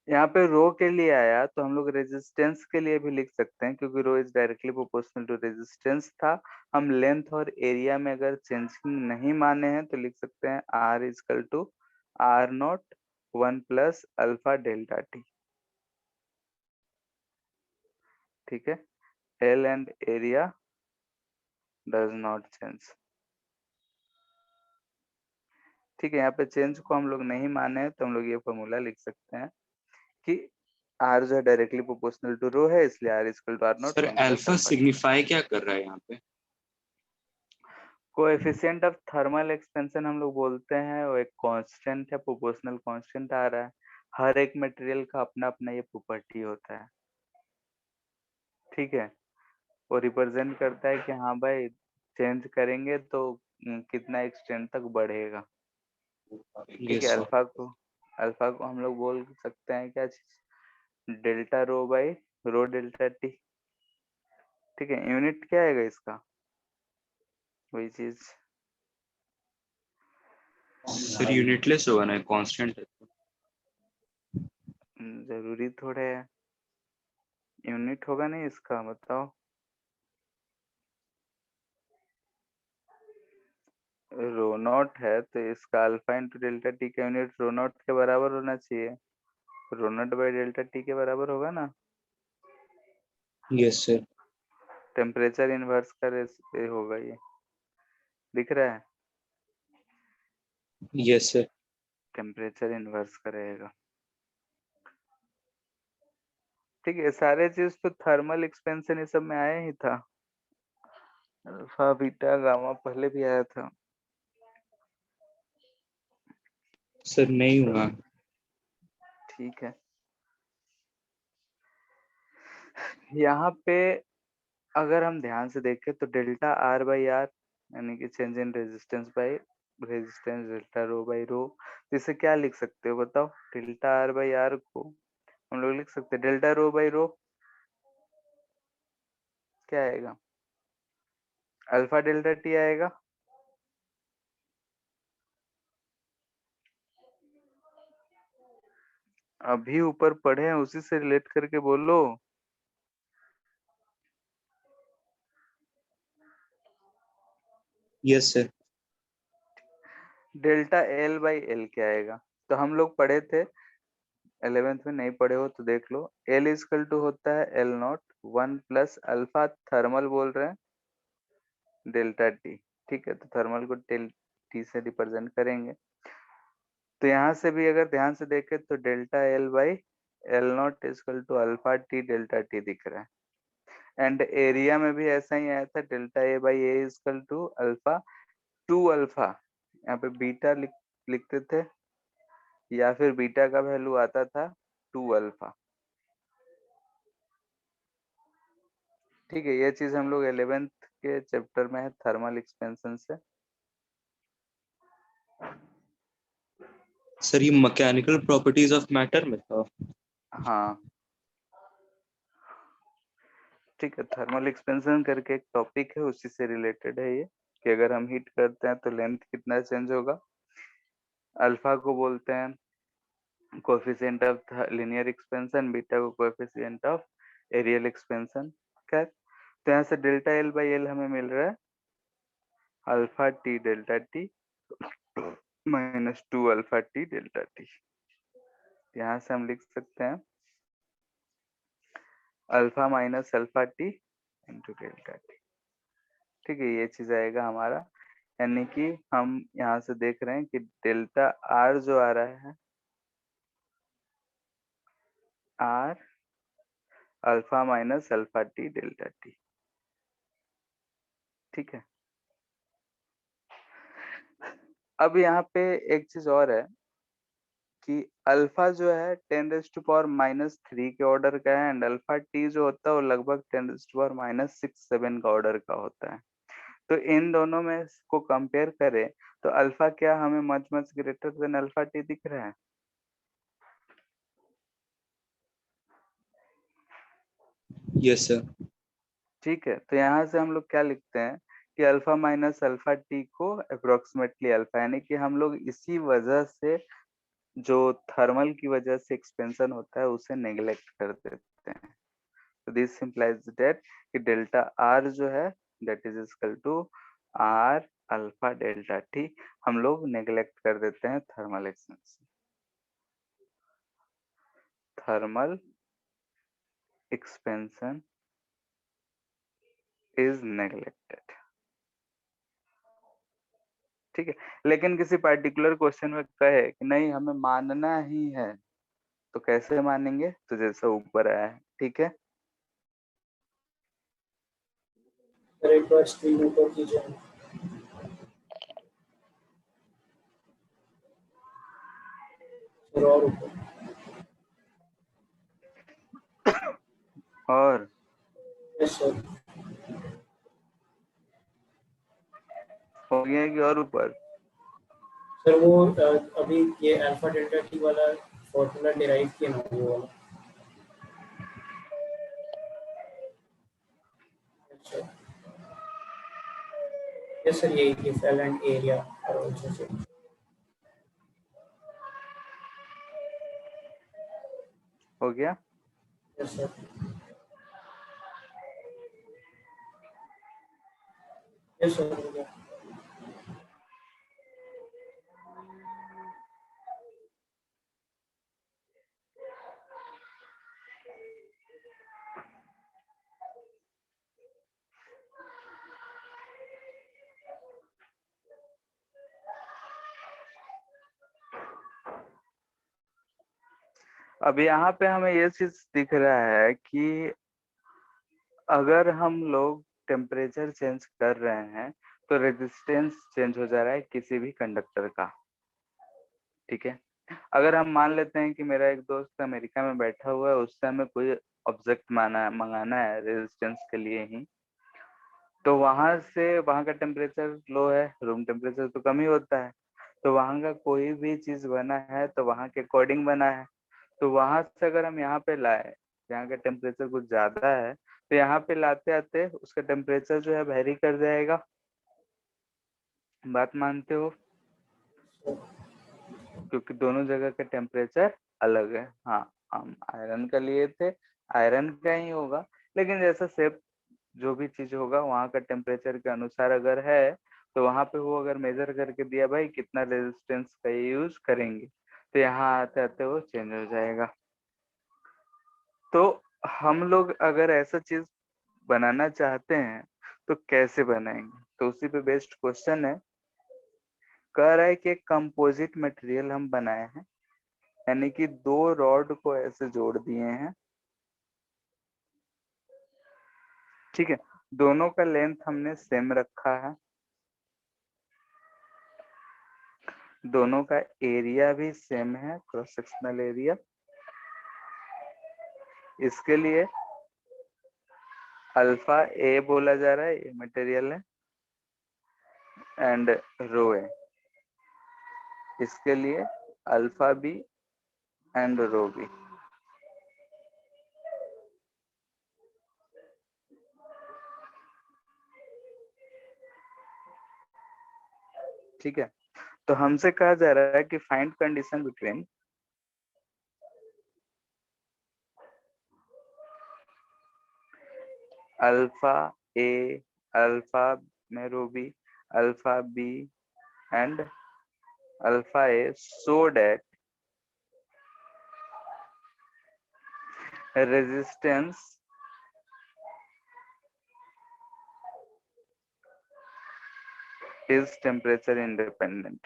यहाँ पे रो के लिए आया तो हम लोग रेजिस्टेंस के लिए भी लिख सकते हैं, क्योंकि rho is directly proportional to resistance था। हम लेंथ और एरिया में अगर चेंजिंग नहीं माने हैं तो लिख सकते हैं R equal to R nought 1 plus alpha delta T. ठीक है, L and area does not change. ठीक है, यहाँ पे चेंज को हम लोग नहीं माने हैं तो हम लोग ये फॉर्मूला लिख सकते हैं कि आर जो है डायरेक्टली प्रोपोर्शनल टू रो है, इसलिए R equal to R nought sir 1 plus alpha alpha. Signify क्या कर रहा है यहाँ पे? कोएफिशिएंट ऑफ थर्मल एक्सपेंशन हम लोग बोलते हैं, वो एक कांस्टेंट है, प्रोपोर्शनल कांस्टेंट आ रहा है। हर एक मटेरियल का अपना अपना ये प्रॉपर्टी होता है, ठीक है। वो रिप्रेजेंट करता है कि हाँ भाई चेंज करेंगे तो कितना एक्सटेंट तक बढ़ेगा, ठीक है। यस अल्फा को हम लोग बोल सकते हैं क्या चीज, delta rho by row delta T, ठीक है। यूनिट क्या आएगा इसका, वही चीज। सर यूनिटलेस होगा ना, कांस्टेंट है। जरूरी थोड़े है यूनिट होगा नहीं इसका, बताओ। रो नॉट है तो इसका अल्फा इंटू डेल्टा टी का यूनिट रो नॉट के बराबर होना चाहिए। रो नॉट बाई डेल्टा टी के बराबर होगा ना। Yes sir. टेम्परेचर इनवर्स का ये होगा, ये दिख रहा है, यस सर। टेम्परेचर इनवर्स का रहेगा, ठीक है। सारे चीज तो थर्मल एक्सपेंशन ये सब में आया ही था, अल्फा बीटा गामा पहले भी आया था। सर नहीं हुआ। ठीक है, यहाँ पे अगर हम ध्यान से देखें तो डेल्टा आर बाई आर यानी कि change in resistance by resistance delta rho by रो, तो इसे क्या लिख सकते हो बताओ। डेल्टा आर बाई आर को हम लोग लिख सकते हैं डेल्टा रो बाई रो, क्या आएगा, अल्फा डेल्टा टी आएगा। अभी ऊपर पढ़े हैं उसी से रिलेट करके बोलो। Yes sir. Delta L by L क्या आएगा, तो हम लोग पढ़े थे 11th में, नहीं पढ़े हो तो देख लो। एल इजकल टू होता है L not 1 plus alpha, thermal बोल रहे हैं, डेल्टा टी, ठीक है। तो थर्मल को टी से रिप्रेजेंट करेंगे, तो यहाँ से भी अगर ध्यान से देखें तो delta L by L nought equal to alpha T delta T दिख रहा है। एंड एरिया में भी ऐसा ही आया था, delta A by A equal to alpha to alpha, यहाँ पे बीटा लिखते थे या फिर बीटा का वैल्यू आता था 2 अल्फा, ठीक है। ये चीज हम लोग 11th के चैप्टर में है थर्मल एक्सपेंशन से। सर ये मैकेनिकल प्रॉपर्टीज ऑफ मैटर में था। हाँ ठीक है, थर्मल एक्सपेंशन करके एक टॉपिक है, उसी से रिलेटेड है ये, कि अगर हम हीट करते हैं तो लेंथ कितना चेंज होगा। अल्फा को बोलते हैं coefficient of linear expansion, beta को कोएफिशिएंट ऑफ एरियल एक्सपेंशन। खैर, तो यहाँ से डेल्टा एल बाई एल हमें मिल रहा है alpha T delta T minus 2 alpha T delta T. यहाँ से हम लिख सकते हैं alpha minus alpha T into delta T, ठीक है। ये चीज आएगा हमारा, यानी कि हम यहाँ से देख रहे हैं कि डेल्टा आर जो आ रहा है, R alpha minus alpha T delta T, ठीक है। अब यहाँ पे एक चीज और है कि अल्फा जो है 10⁻³ के ऑर्डर का है, एंड अल्फा टी जो होता है वो लगभग 10⁻⁶ का ऑर्डर का होता है। तो इन दोनों में को कंपेयर करें तो अल्फा क्या हमें much much greater than alpha T दिख रहा है। Yes sir. ठीक है, तो यहाँ से हम लोग क्या लिखते हैं कि अल्फा माइनस अल्फा टी को अप्रोक्सीमेटली अल्फा, यानी कि हम लोग इसी वजह से जो थर्मल की वजह से एक्सपेंशन होता है उसे नेग्लेक्ट कर देते हैं। तो दिस इम्प्लाइज दैट कि डेल्टा आर जो है that is equal to R alpha delta T, हम लोग नेग्लेक्ट कर देते हैं thermal expansion, thermal expansion is neglected, ठीक है। लेकिन किसी पर्टिकुलर क्वेश्चन में कहे कि नहीं हमें मानना ही है, तो कैसे मानेंगे, तो जैसा ऊपर आया है, ठीक है। एक बार स्क्रीन ऊपर कीजिए। सर और ऊपर। और यस सर। हो गया कि और ऊपर? सर वो अभी ये अल्फा डेल्टा टी वाला फॉर्मूला डिराइव किया ना वो वाला। अच्छा यस सर, ये if L and area are also same. हो गया? Yes sir. यस सर हो गया। अब यहाँ पे हमें ये चीज दिख रहा है कि अगर हम लोग टेम्परेचर चेंज कर रहे हैं तो रेजिस्टेंस चेंज हो जा रहा है किसी भी कंडक्टर का। ठीक है, अगर हम मान लेते हैं कि मेरा एक दोस्त अमेरिका में बैठा हुआ है, उससे हमें कोई ऑब्जेक्ट मंगाना है रेजिस्टेंस के लिए ही, तो वहां से वहां का टेम्परेचर लो है, रूम टेम्परेचर तो कम ही होता है, तो वहां का कोई भी चीज बना है तो वहां के अकॉर्डिंग बना है। तो वहां से अगर हम यहाँ पे लाए, यहाँ का टेम्परेचर कुछ ज्यादा है, तो यहाँ पे लाते आते उसका टेम्परेचर जो है वेरी कर जाएगा। बात मानते हो? क्योंकि दोनों जगह का टेम्परेचर अलग है। हाँ, हम आयरन का लिए थे, आयरन का ही होगा, लेकिन जैसा सेप जो भी चीज होगा वहाँ का टेम्परेचर के अनुसार अगर है, तो वहां पे वो अगर मेजर करके दिया भाई कितना रेजिस्टेंस का यूज करेंगे, तो यहाँ आते आते वो चेंज हो जाएगा। तो हम लोग अगर ऐसा चीज बनाना चाहते हैं तो कैसे बनाएंगे? तो उसी पे बेस्ड क्वेश्चन है। कह रहा है कि एक कंपोजिट मटेरियल हम बनाए हैं, यानी कि दो रॉड को ऐसे जोड़ दिए हैं। ठीक है, दोनों का लेंथ हमने सेम रखा है, दोनों का एरिया भी सेम है, क्रॉस सेक्शनल एरिया। इसके लिए अल्फा ए बोला जा रहा है, ये मटेरियल है, एंड रो ए। इसके लिए alpha B and rho B. ठीक है, तो हमसे कहा जा रहा है कि find condition between alpha A, alpha में rho B, alpha B and alpha A, so that resistance is temperature independent।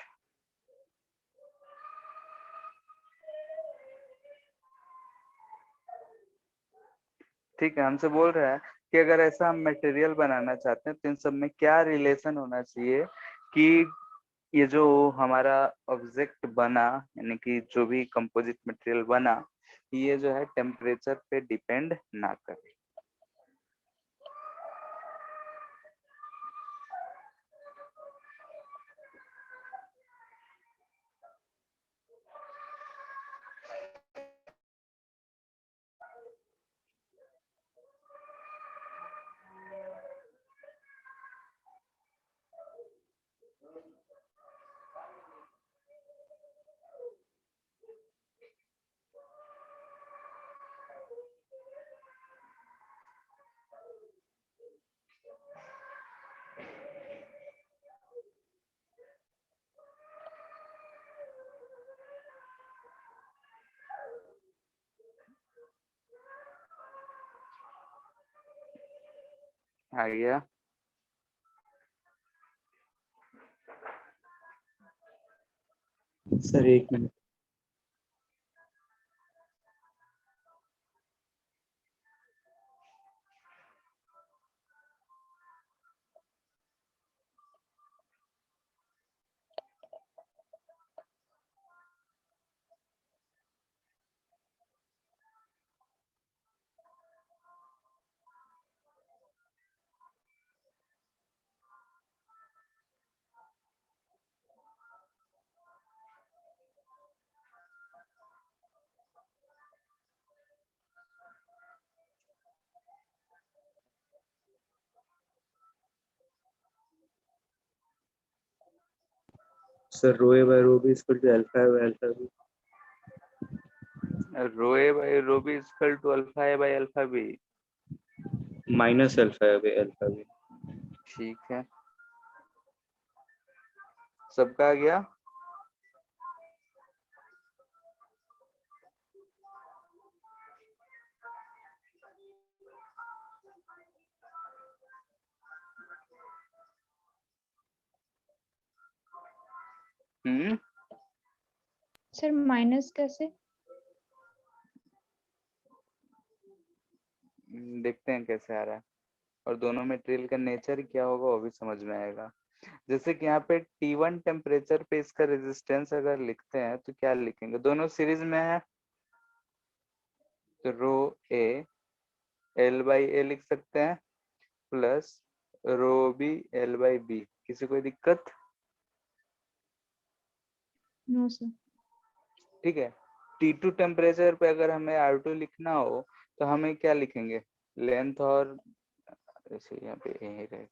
ठीक है, हमसे बोल रहा है कि अगर ऐसा हम मटेरियल बनाना चाहते हैं तो इन सब में क्या रिलेशन होना चाहिए कि ये जो हमारा ऑब्जेक्ट बना, यानी कि जो भी कंपोजिट मटेरियल बना, ये जो है टेम्परेचर पे डिपेंड ना करे। आ गया? सर एक minute. Sir rho A by rho B equal to alpha A by alpha B. Rho A by rho B equal to alpha A by alpha B. Minus alpha A by alpha B. ठीक है, सबका आ गया। Sir minus कैसे? देखते हैं कैसे आ रहा है, और दोनों मटेरियल का नेचर क्या होगा वो भी समझ में आएगा। जैसे कि यहाँ पे T1 टेम्परेचर पे इसका रेजिस्टेंस अगर लिखते हैं तो क्या लिखेंगे, दोनों सीरीज में है तो रो ए एल बाई ए लिख सकते हैं plus rho B L by B. किसी कोई दिक्कत? No sir. ठीक है, T2 टेम्परेचर पे अगर हमें R2 लिखना हो तो हमें क्या लिखेंगे, लेंथ और ऐसे यहाँ पे ए ही रहेगा।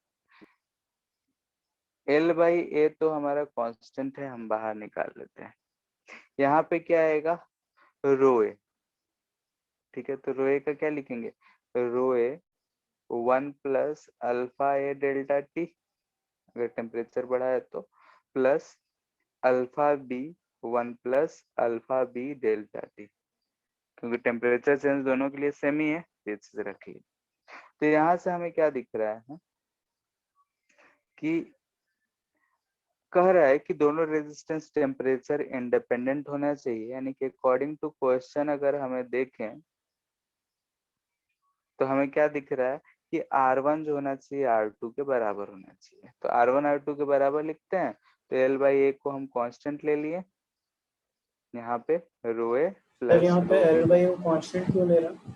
एल बाई ए तो हमारा कांस्टेंट है, हम बाहर निकाल लेते हैं। यहाँ पे क्या आएगा, रो ए। ठीक है, तो रो ए का क्या लिखेंगे, rho A 1 plus alpha A delta T अगर टेम्परेचर बढ़ा है तो, plus alpha B 1 plus alpha B delta T, क्योंकि टेम्परेचर चेंज दोनों के लिए सेम ही है, ये चीज रखिए। तो यहाँ से हमें क्या दिख रहा है कि कह रहा है कि दोनों रेजिस्टेंस टेम्परेचर इंडिपेंडेंट होना चाहिए, यानी कि अकॉर्डिंग टू क्वेश्चन अगर हमें देखें तो हमें क्या दिख रहा है कि R1 जो होना चाहिए R2 के बराबर होना चाहिए। तो R1 R2 के बराबर लिखते हैं, तो L बाई ए को हम कांस्टेंट ले लिए, यहाँ पे रो ए सर प्लस यहाँ पे rho L B. By O constant क्यों ले रहा?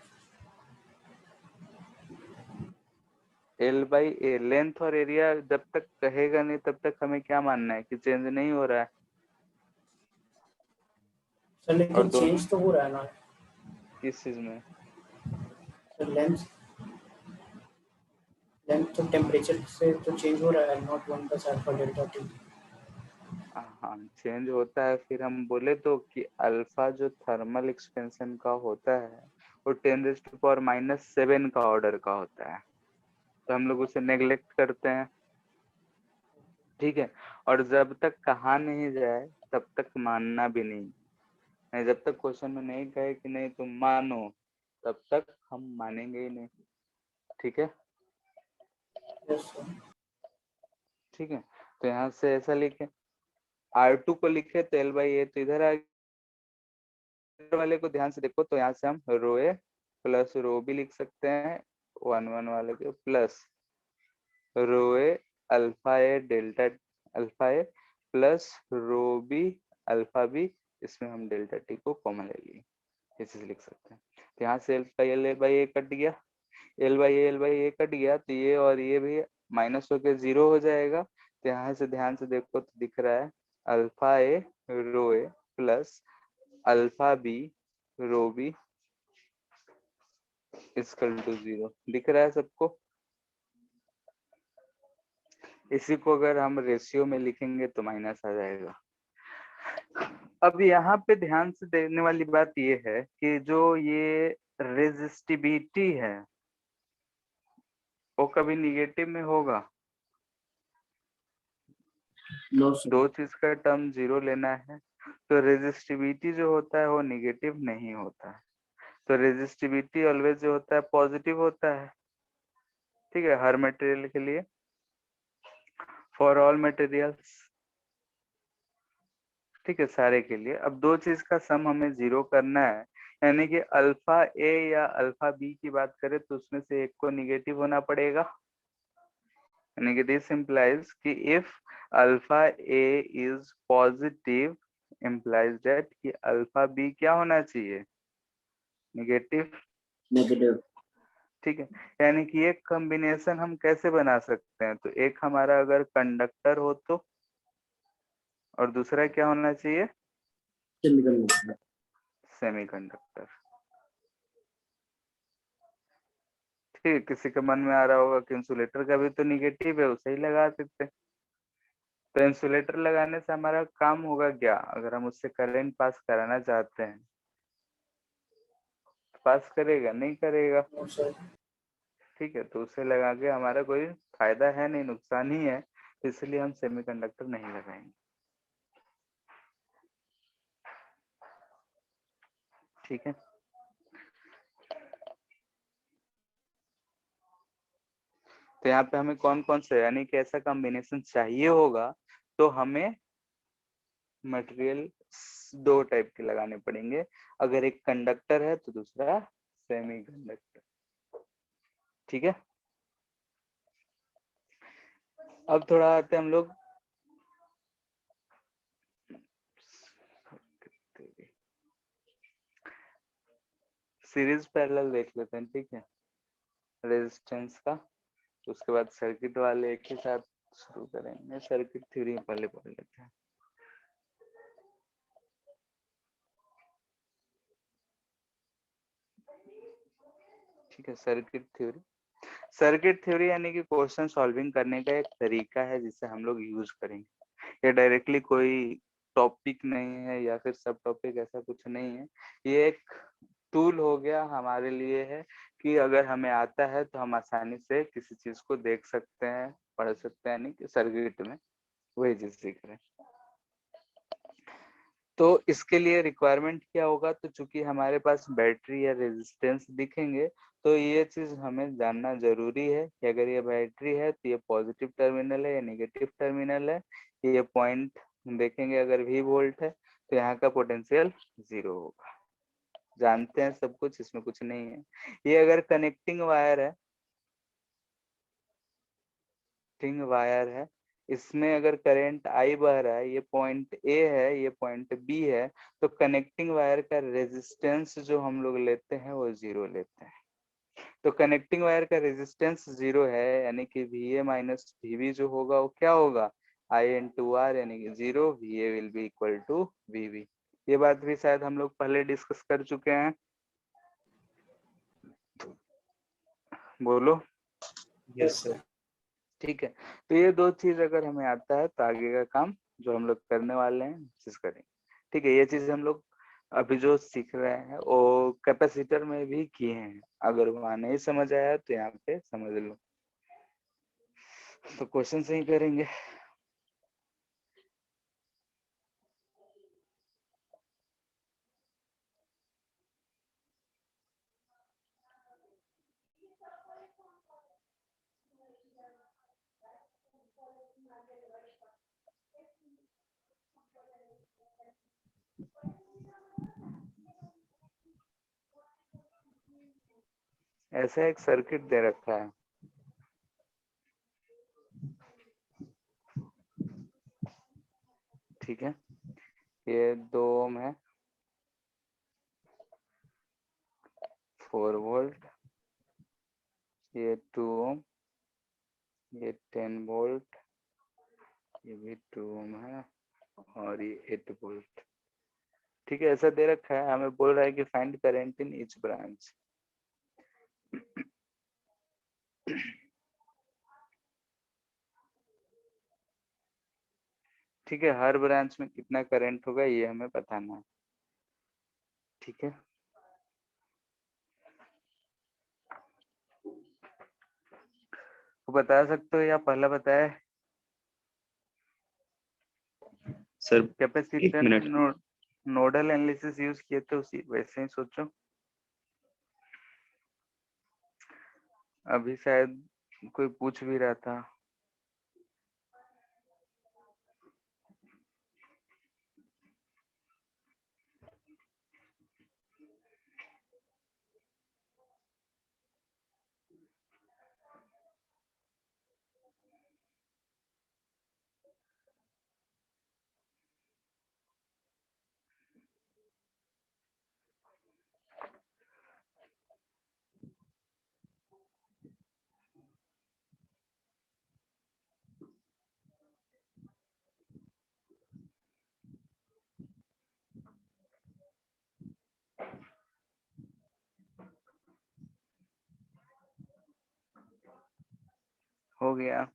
एल बाई ए लेंथ और एरिया जब तक कहेगा नहीं तब तक हमें क्या मानना है कि चेंज नहीं हो रहा है। सर और लेकिन दोनों चेंज तो हो रहा है ना किस चीज में, सर? लेंथ तो टेम्परेचर से तो चेंज हो रहा है, not 1 plus alpha delta T. हाँ चेंज होता है। फिर हम बोले तो कि अल्फा जो थर्मल एक्सपेंशन का होता है वो 10⁻⁻7 का ऑर्डर का होता है, तो हम लोग उसे नेग्लेक्ट करते हैं। ठीक है, और जब तक कहा नहीं जाए तब तक मानना भी नहीं, जब तक क्वेश्चन में नहीं कहे कि नहीं तुम मानो तब तक हम मानेंगे ही नहीं। ठीक है, यस सर। ठीक है, तो यहाँ से ऐसा लिखे, R2 को लिखे तो L बाई ए तो इधर आ वाले को ध्यान से देखो, तो यहाँ से हम रो ए प्लस रो बी लिख सकते हैं, 1 1 वाले के plus rho A alpha A delta alpha A plus rho B alpha B, इसमें हम डेल्टा टी को कॉमन ले लिए, ये चीज लिख सकते हैं। तो यहाँ से एल बाई ए कट गया, एल बाई ए कट गया, तो ये और ये भी माइनस होकर 0 हो जाएगा। तो यहाँ से ध्यान से देखो तो दिख रहा है alpha A rho A plus alpha B rho B equal to 0 दिख रहा है सबको। इसी को अगर हम रेशियो में लिखेंगे तो माइनस आ जाएगा। अब यहाँ पे ध्यान से देखने वाली बात ये है कि जो ये रेजिस्टिविटी है वो कभी निगेटिव में होगा, नो सर। दो चीज का टर्म 0 लेना है, तो रेजिस्टिविटी जो होता है वो निगेटिव नहीं होता है। तो रेजिस्टिविटी ऑलवेज जो होता है पॉजिटिव होता है। ठीक है, हर मटेरियल के लिए, फॉर ऑल मटेरियल्स। ठीक है, सारे के लिए। अब दो चीज का सम हमें 0 करना है, यानी कि अल्फा ए या अल्फा बी की बात करें तो उसमें से एक को निगेटिव होना पड़ेगा, यानी कि दिस इंप्लाइज कि if alpha A is positive implies that कि अल्फा बी क्या होना चाहिए, नेगेटिव। नेगेटिव। ठीक है, यानी कि एक कॉम्बिनेशन हम कैसे बना सकते हैं, तो एक हमारा अगर कंडक्टर हो तो, और दूसरा क्या होना चाहिए, सेमीकंडक्टर। सेमीकंडक्टर। ठीक है, किसी के मन में आ रहा होगा कि इंसुलेटर का भी तो निगेटिव है, उसे ही लगा सकते हैं। तो इंसुलेटर लगाने से हमारा काम होगा क्या? अगर हम उससे करंट पास कराना चाहते हैं, पास करेगा? नहीं करेगा। No, sir. ठीक है, तो उसे लगा के हमारा कोई फायदा है नहीं, नुकसान ही है, तो इसलिए हम सेमीकंडक्टर नहीं लगाएंगे। ठीक है, तो यहाँ पे हमें कौन कौन से, यानी कि ऐसा कॉम्बिनेशन चाहिए होगा, तो हमें मटेरियल दो टाइप के लगाने पड़ेंगे। अगर एक कंडक्टर है तो दूसरा सेमीकंडक्टर। ठीक है, अब थोड़ा आते हैं हम लोग सीरीज पैरेलल देख लेते हैं। ठीक है, रेजिस्टेंस का, उसके बाद सर्किट वाले एक ही साथ शुरू करेंगे। सर्किट थ्योरी पहले पढ़ लेते हैं। ठीक है, सर्किट थ्योरी यानी कि क्वेश्चन सॉल्विंग करने का एक तरीका है जिसे हम लोग यूज करेंगे। ये डायरेक्टली कोई टॉपिक नहीं है या फिर सब टॉपिक, ऐसा कुछ नहीं है। ये एक टूल हो गया हमारे लिए, है कि अगर हमें आता है तो हम आसानी से किसी चीज को देख सकते हैं, पढ़ सकते हैं, यानी कि सर्किट में वही चीज सीख रहे हैं। तो इसके लिए रिक्वायरमेंट क्या होगा? तो चूंकि हमारे पास बैटरी या रेजिस्टेंस दिखेंगे, तो ये चीज हमें जानना जरूरी है कि अगर ये बैटरी है तो ये पॉजिटिव टर्मिनल है या नेगेटिव टर्मिनल है। ये पॉइंट देखेंगे, अगर V वोल्ट है तो यहाँ का पोटेंशियल 0 होगा। जानते हैं सब कुछ, इसमें कुछ नहीं है। ये अगर कनेक्टिंग वायर है, इसमें अगर करंट I बह रहा है, ये पॉइंट A है, ये पॉइंट B है, तो कनेक्टिंग वायर का रेजिस्टेंस जो हम लोग लेते हैं वो 0 लेते हैं। तो कनेक्टिंग वायर का रेजिस्टेंस 0 है, यानी कि VA माइनस VB जो होगा वो क्या होगा? I into R, यानी कि 0, VA will be equal to VB। ये बात भी शायद हम लोग पहले डिस्कस कर चुके हैं। बोलो। Yes, sir. ठीक है, तो ये दो चीज अगर हमें आता है तो आगे का काम जो हम लोग करने वाले हैं चीज करेंगे। ठीक है, ये चीज हम लोग अभी जो सीख रहे हैं वो कैपेसिटर में भी किए हैं। अगर वहां नहीं समझ आया तो यहाँ पे समझ लो। तो क्वेश्चन से ही करेंगे। ऐसा एक सर्किट दे रखा है, ठीक है, ये 2 ओम है, 4 वोल्ट, ये 2 ओम, ये 10 वोल्ट, ये भी 2 ओम है, और ये 8 वोल्ट। ठीक है, ऐसा दे रखा है। हमें बोल रहा है कि find current in each branch. ठीक है, हर ब्रांच में कितना करंट होगा ये हमें बताना है। ठीक है, तो बता सकते हो या पहला बताए? सर एक कैपेसिटर में मिनट। नोडल एनालिसिस यूज किए थे, उसी वैसे ही सोचो। अभी शायद कोई पूछ भी रहा था। हो गया।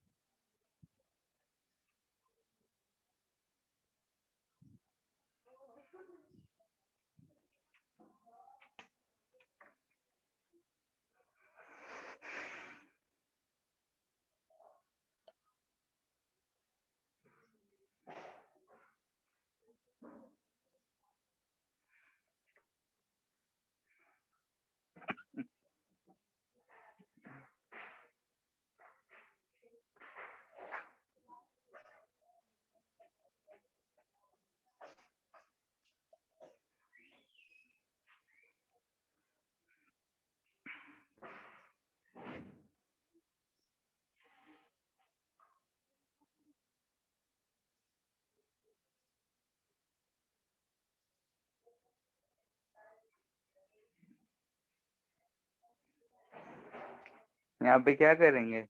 यहाँ पे क्या करेंगे?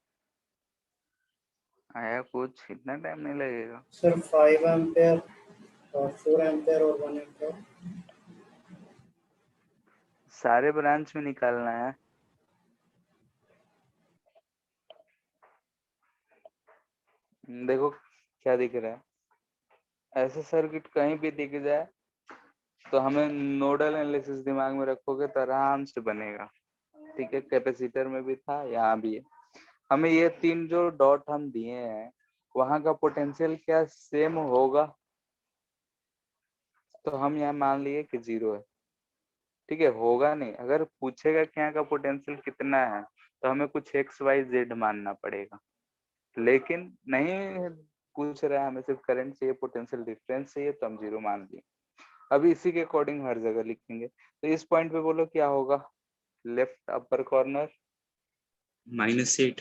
आया कुछ, इतना टाइम नहीं लगेगा। सर 5 एम्पेयर और 4 एम्पेयर और 1 एम्पेयर। सारे ब्रांच में निकालना है। देखो क्या दिख रहा है, ऐसे सर्किट कहीं भी दिख जाए तो हमें नोडल एनालिसिस दिमाग में रखोगे तो आराम से बनेगा। ठीक है, कैपेसिटर में भी था, यहाँ भी है। हमें ये 3 जो डॉट हम दिए हैं वहां का पोटेंशियल क्या सेम होगा, तो हम यहाँ मान लिए कि 0 है। ठीक है, होगा नहीं, अगर पूछेगा कि यहाँ का पोटेंशियल कितना है तो हमें कुछ XYZ मानना पड़ेगा, लेकिन नहीं पूछ रहा है, हमें सिर्फ करंट चाहिए, पोटेंशियल डिफरेंस चाहिए, तो हम 0 मान लिए। अभी इसी के अकॉर्डिंग हर जगह लिखेंगे। तो इस पॉइंट पे बोलो क्या होगा? Left upper corner -8।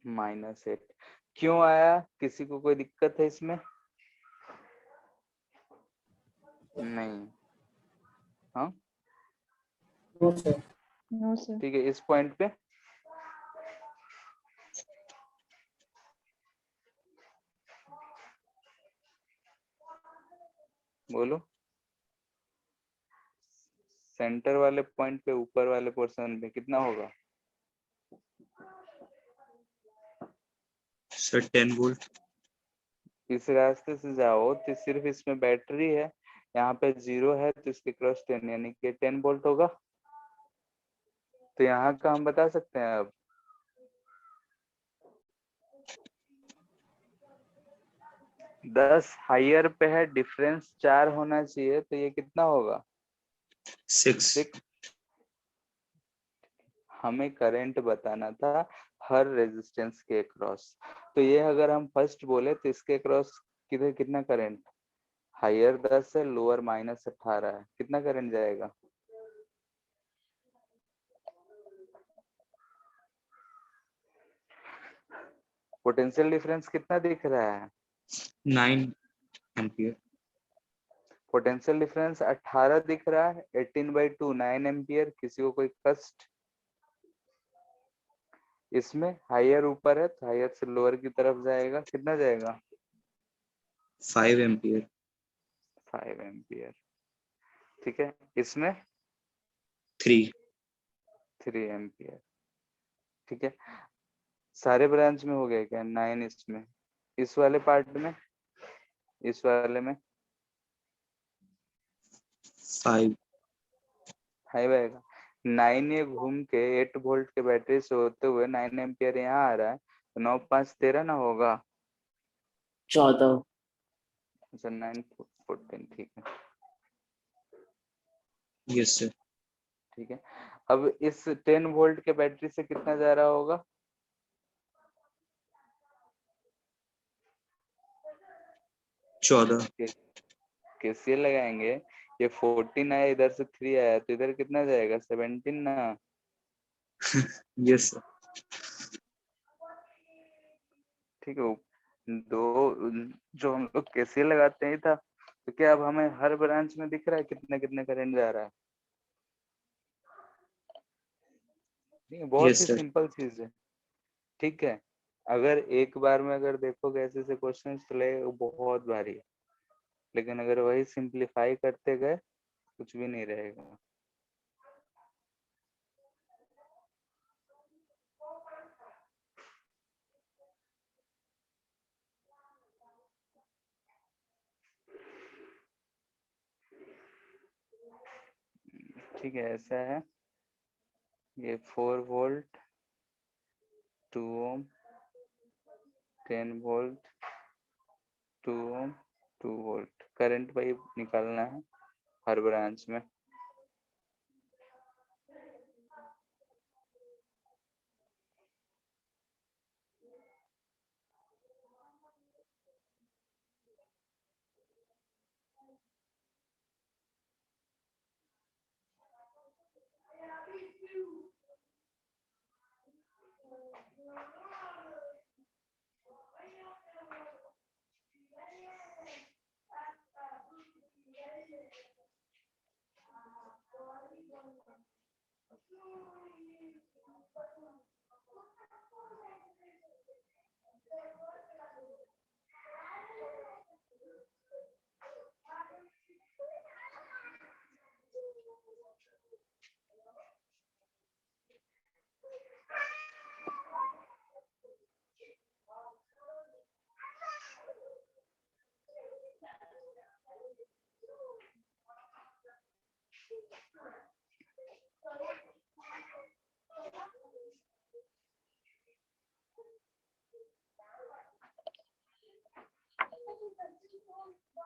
-8। क्यों आया? किसी को कोई दिक्कत है इसमें? नहीं। हाँ नो सर। No sir. ठीक है, इस पॉइंट पे बोलो, सेंटर वाले पॉइंट पे ऊपर वाले पोर्शन पे कितना होगा? Sir 10 volt. इस रास्ते से जाओ तो सिर्फ इसमें बैटरी है, यहाँ पे 0 है तो इसके क्रॉस 10 यानी कि 10 वोल्ट होगा। तो यहाँ का हम बता सकते हैं अब। दस हायर पे है, डिफरेंस 4 होना चाहिए, तो ये कितना होगा? 6। हमें करंट बताना था हर रेजिस्टेंस के अक्रॉस। तो ये अगर हम फर्स्ट बोले तो इसके अक्रॉस किधर कितना करंट? हायर 10 है, लोअर -18 है, कितना करंट जाएगा? पोटेंशियल डिफरेंस कितना दिख रहा है? 9 एम्पियर। पोटेंशियल डिफरेंस 18 दिख रहा है, 18/2 9 एम्पियर। किसी को कोई कष्ट? इसमें हायर ऊपर है तो हायर से लोअर की तरफ जाएगा, कितना जाएगा? 5 एम्पियर। 5 एम्पियर। ठीक है, इसमें 3। 3 एम्पियर। ठीक है, सारे ब्रांच में हो गया क्या? 9 इसमें, इस वाले पार्ट में, इस वाले में 5। 5 आएगा। 9 ये घूम के 8 वोल्ट के बैटरी से होते हुए 9 एम्पियर यहाँ आ रहा है, तो 9 5 13 ना होगा? 14। अच्छा 9 14, ठीक है। Yes sir. ठीक है, अब इस 10 वोल्ट के बैटरी से कितना जा रहा होगा? 14। KCL लगाएंगे, ये 14 आया, इधर से 3 आया, तो इधर कितना जाएगा? 17 ना? Yes sir. ठीक है, दो जो हम लोग KCL लगाते हैं था, तो क्या अब हमें हर ब्रांच में दिख रहा है कितने कितने करंट जा रहा है? नहीं, बहुत यस ही सर। सिंपल चीज है। ठीक है, अगर एक बार में अगर देखोगे ऐसे ऐसे क्वेश्चन तो लगेगा बहुत भारी है, लेकिन अगर वही सिंप्लीफाई करते गए कुछ भी नहीं रहेगा। ठीक है, ऐसा है, ये 4 वोल्ट 2 ओम 10 वोल्ट 2 ओम 2 वोल्ट करंट भाई निकालना है हर ब्रांच में।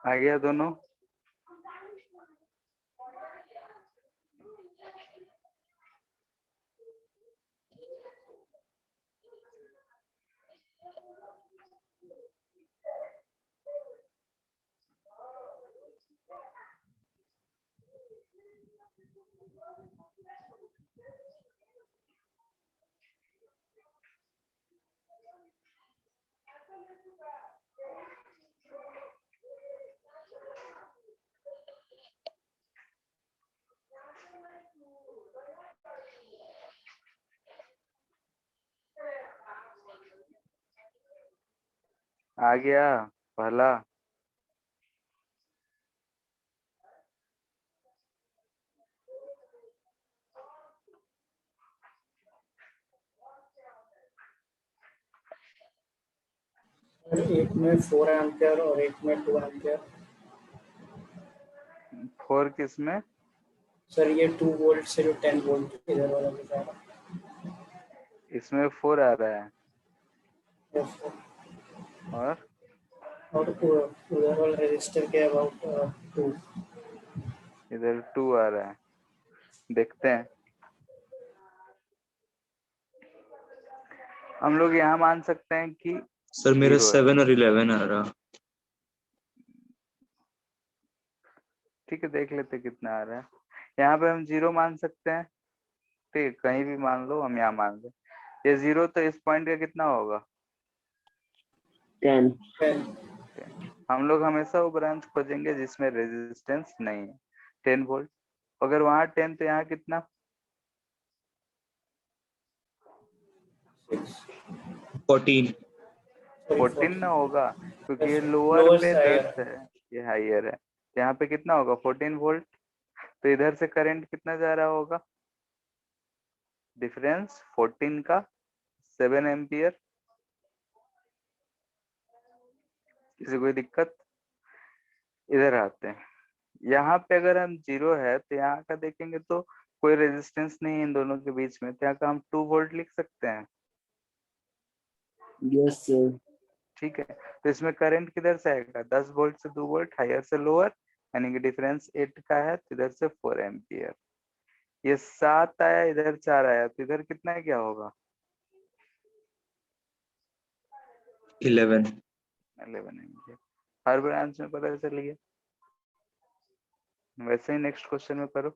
आ गया दोनों? आ गया पहला? एक में 4 एम्पियर और एक में 2 एम्पियर। 4 किस में? सर ये 2 वोल्ट से जो 10 वोल्ट इधर वाला दिखा रहा इसमें 4 आ रहा है है। और उधर वाला रजिस्टर के अबाउट 2। इधर 2 आ रहा है। देखते हैं, हम लोग यहाँ मान सकते हैं कि सर मेरा 0 है। 7 और 11 आ रहा। ठीक है, देख लेते कितना आ रहा है। यहाँ पे हम 0 मान सकते हैं, ठीक, कहीं भी मान लो, हम यहाँ मान लें ये 0, तो इस पॉइंट का कितना होगा? 10। हम लोग हमेशा वो ब्रांच खोजेंगे जिसमें रेजिस्टेंस नहीं है। 10 वोल्ट, अगर वहां 10 तो यहाँ कितना? 14 ना होगा, क्योंकि ये लोअर पे 10 है, ये हाइयर है। यहाँ पे कितना होगा? 14 वोल्ट। तो इधर से करंट कितना जा रहा होगा? डिफरेंस 14 का 7 एम्पियर। किसी कोई दिक्कत? इधर आते हैं, यहाँ पे अगर हम 0 है तो यहाँ का देखेंगे तो कोई रेजिस्टेंस नहीं है इन दोनों के बीच में, तो यहाँ का हम 2 वोल्ट लिख सकते हैं। Yes sir. ठीक है, तो इसमें करंट किधर से आएगा? 10 वोल्ट से 2 वोल्ट, हायर से लोअर, यानी कि डिफरेंस 8 का है, तो इधर से 4 एम्पियर। ये 7 आया, इधर 4 आया, तो इधर कितना क्या होगा? 11 एम्पियर। हर ब्रांच में पता चल गया। वैसे ही नेक्स्ट क्वेश्चन में करो।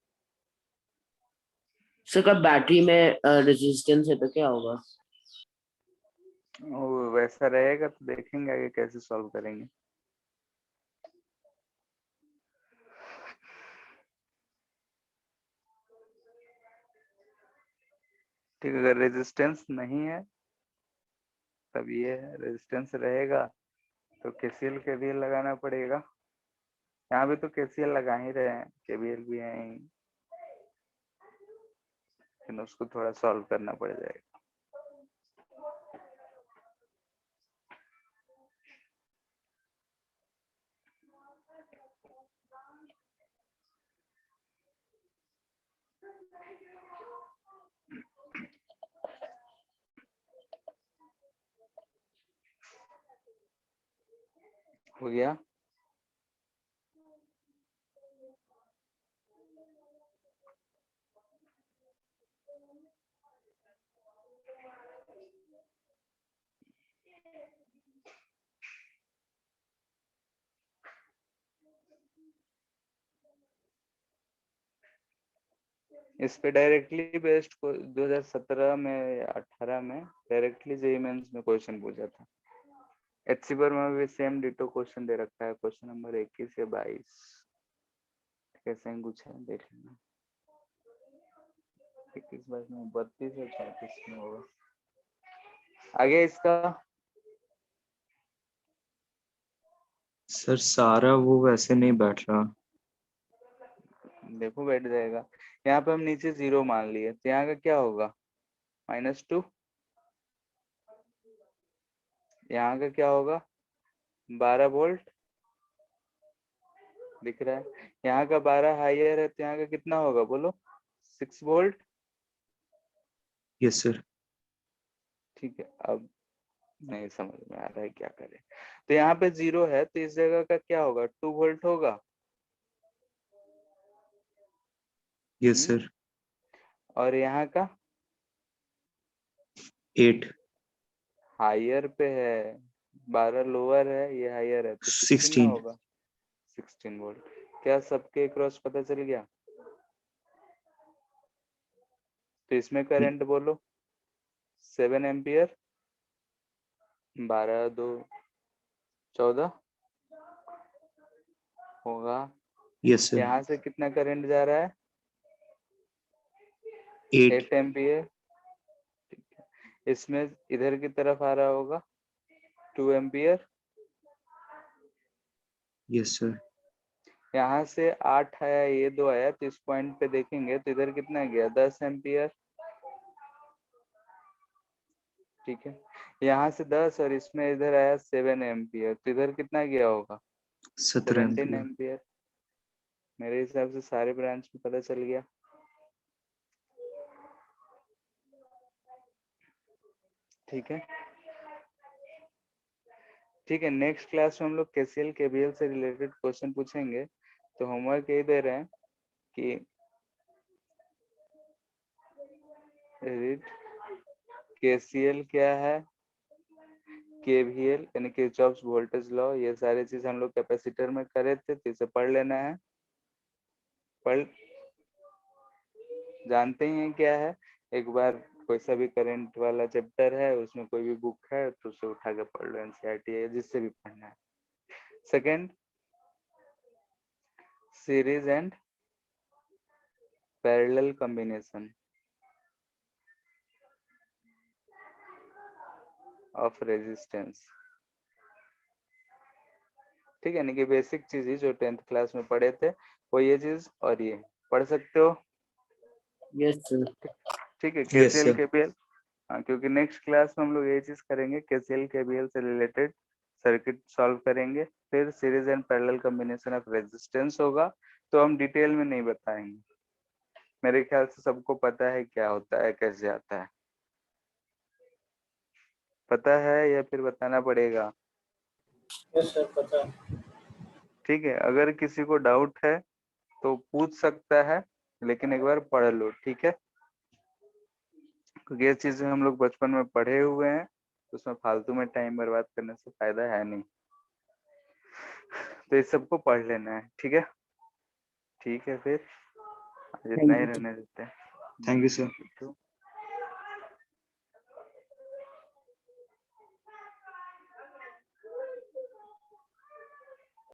सर कब बैटरी में रेजिस्टेंस है तो क्या होगा? वो वैसा रहेगा तो देखेंगे आगे कैसे सॉल्व करेंगे। ठीक, अगर रेजिस्टेंस नहीं है तब ये है, रेजिस्टेंस रहेगा तो केसीएल केवीएल लगाना पड़ेगा। यहाँ भी तो केसीएल लगा ही रहे हैं, केवीएल भी है ही, लेकिन उसको थोड़ा सॉल्व करना पड़ जाएगा। हो गया? इस पे डायरेक्टली बेस्ड 2017 में या 18 में डायरेक्टली जेईई मेंस में क्वेश्चन पूछा था। एचसीबर में भी सेम डिटो क्वेश्चन दे रखा है, क्वेश्चन नंबर 21 से 22 कैसे ही कुछ है, देख लेना। 21 22 में 32 या 34 में होगा। आगे इसका सर सारा वो वैसे नहीं बैठ रहा। देखो बैठ जाएगा। यहाँ पे हम नीचे 0 मान लिए, तो यहाँ का क्या होगा? -2। यहाँ का क्या होगा? 12 वोल्ट दिख रहा है। यहाँ का 12 हाइयर है, तो यहाँ का कितना होगा बोलो? 6 वोल्ट। Yes sir. ठीक है, अब नहीं समझ में आ रहा है क्या करें। तो यहाँ पे 0 है तो इस जगह का क्या होगा, 2 वोल्ट होगा। Yes sir. और यहाँ का 8 हायर पे है, 12 लोअर है, ये हायर है, तो 16 ना 16 होगा, 16 वोल्ट। क्या सबके क्रॉस पता चल गया? तो इसमें करंट बोलो 7 एम्पियर, 12 2 14 होगा। Yes sir. यहाँ से कितना करंट जा रहा है? 8 8 एम्पियर। इसमें इधर की तरफ आ रहा होगा 2 एम्पियर। Yes sir. यहाँ से 8 आया, ये 2 आया, तो इस पॉइंट पे देखेंगे तो इधर कितना गया, 10 एम्पियर। ठीक है, यहाँ से 10 और इसमें इधर आया 7 एम्पियर, तो इधर कितना गया होगा, 17 17 एम्पियर। एम्पियर। मेरे हिसाब से सारे ब्रांच में पता चल गया। ठीक है, ठीक है। नेक्स्ट क्लास में हम लोग केसीएल केबीएल से रिलेटेड क्वेश्चन पूछेंगे। तो होमवर्क ये दे रहे हैं कि रीड केसीएल क्या है, केवीएल यानी किरचॉफ्स वोल्टेज लॉ, ये सारी चीज हम लोग कैपेसिटर में करे थे, तो इसे पढ़ लेना है। पढ़ जानते ही हैं क्या है, एक बार कोई सा भी करंट वाला चैप्टर है, उसमें कोई भी बुक है तो उसे उठा के पढ़ लो, एनसीईआरटी है जिससे भी पढ़ना है। Second, series and parallel combination of resistance. ठीक है, यानी कि बेसिक चीज ही जो 10th क्लास में पढ़े थे वो ये चीज और ये पढ़ सकते हो। Yes sir. ठीक है, Yes, केसीएल sir. केबीएल। हाँ, क्योंकि नेक्स्ट क्लास में हम लोग ये चीज करेंगे, केसीएल केबीएल से रिलेटेड सर्किट सॉल्व करेंगे, फिर series and parallel combination of resistance होगा। तो हम डिटेल में नहीं बताएंगे, मेरे ख्याल से सबको पता है क्या होता है, कैसे आता है, पता है या फिर बताना पड़ेगा? यस सर, पता है। ठीक है, अगर किसी को डाउट है तो पूछ सकता है, लेकिन एक बार पढ़ लो, ठीक है, क्योंकि ये चीजें हम लोग बचपन में पढ़े हुए हैं, तो उसमें फालतू में टाइम बर्बाद करने से फायदा है नहीं। तो इस सबको पढ़ लेना है, ठीक है। ठीक है, फिर आज इतना ही थैंक यू। रहने देते हैं। Thank you, sir. तो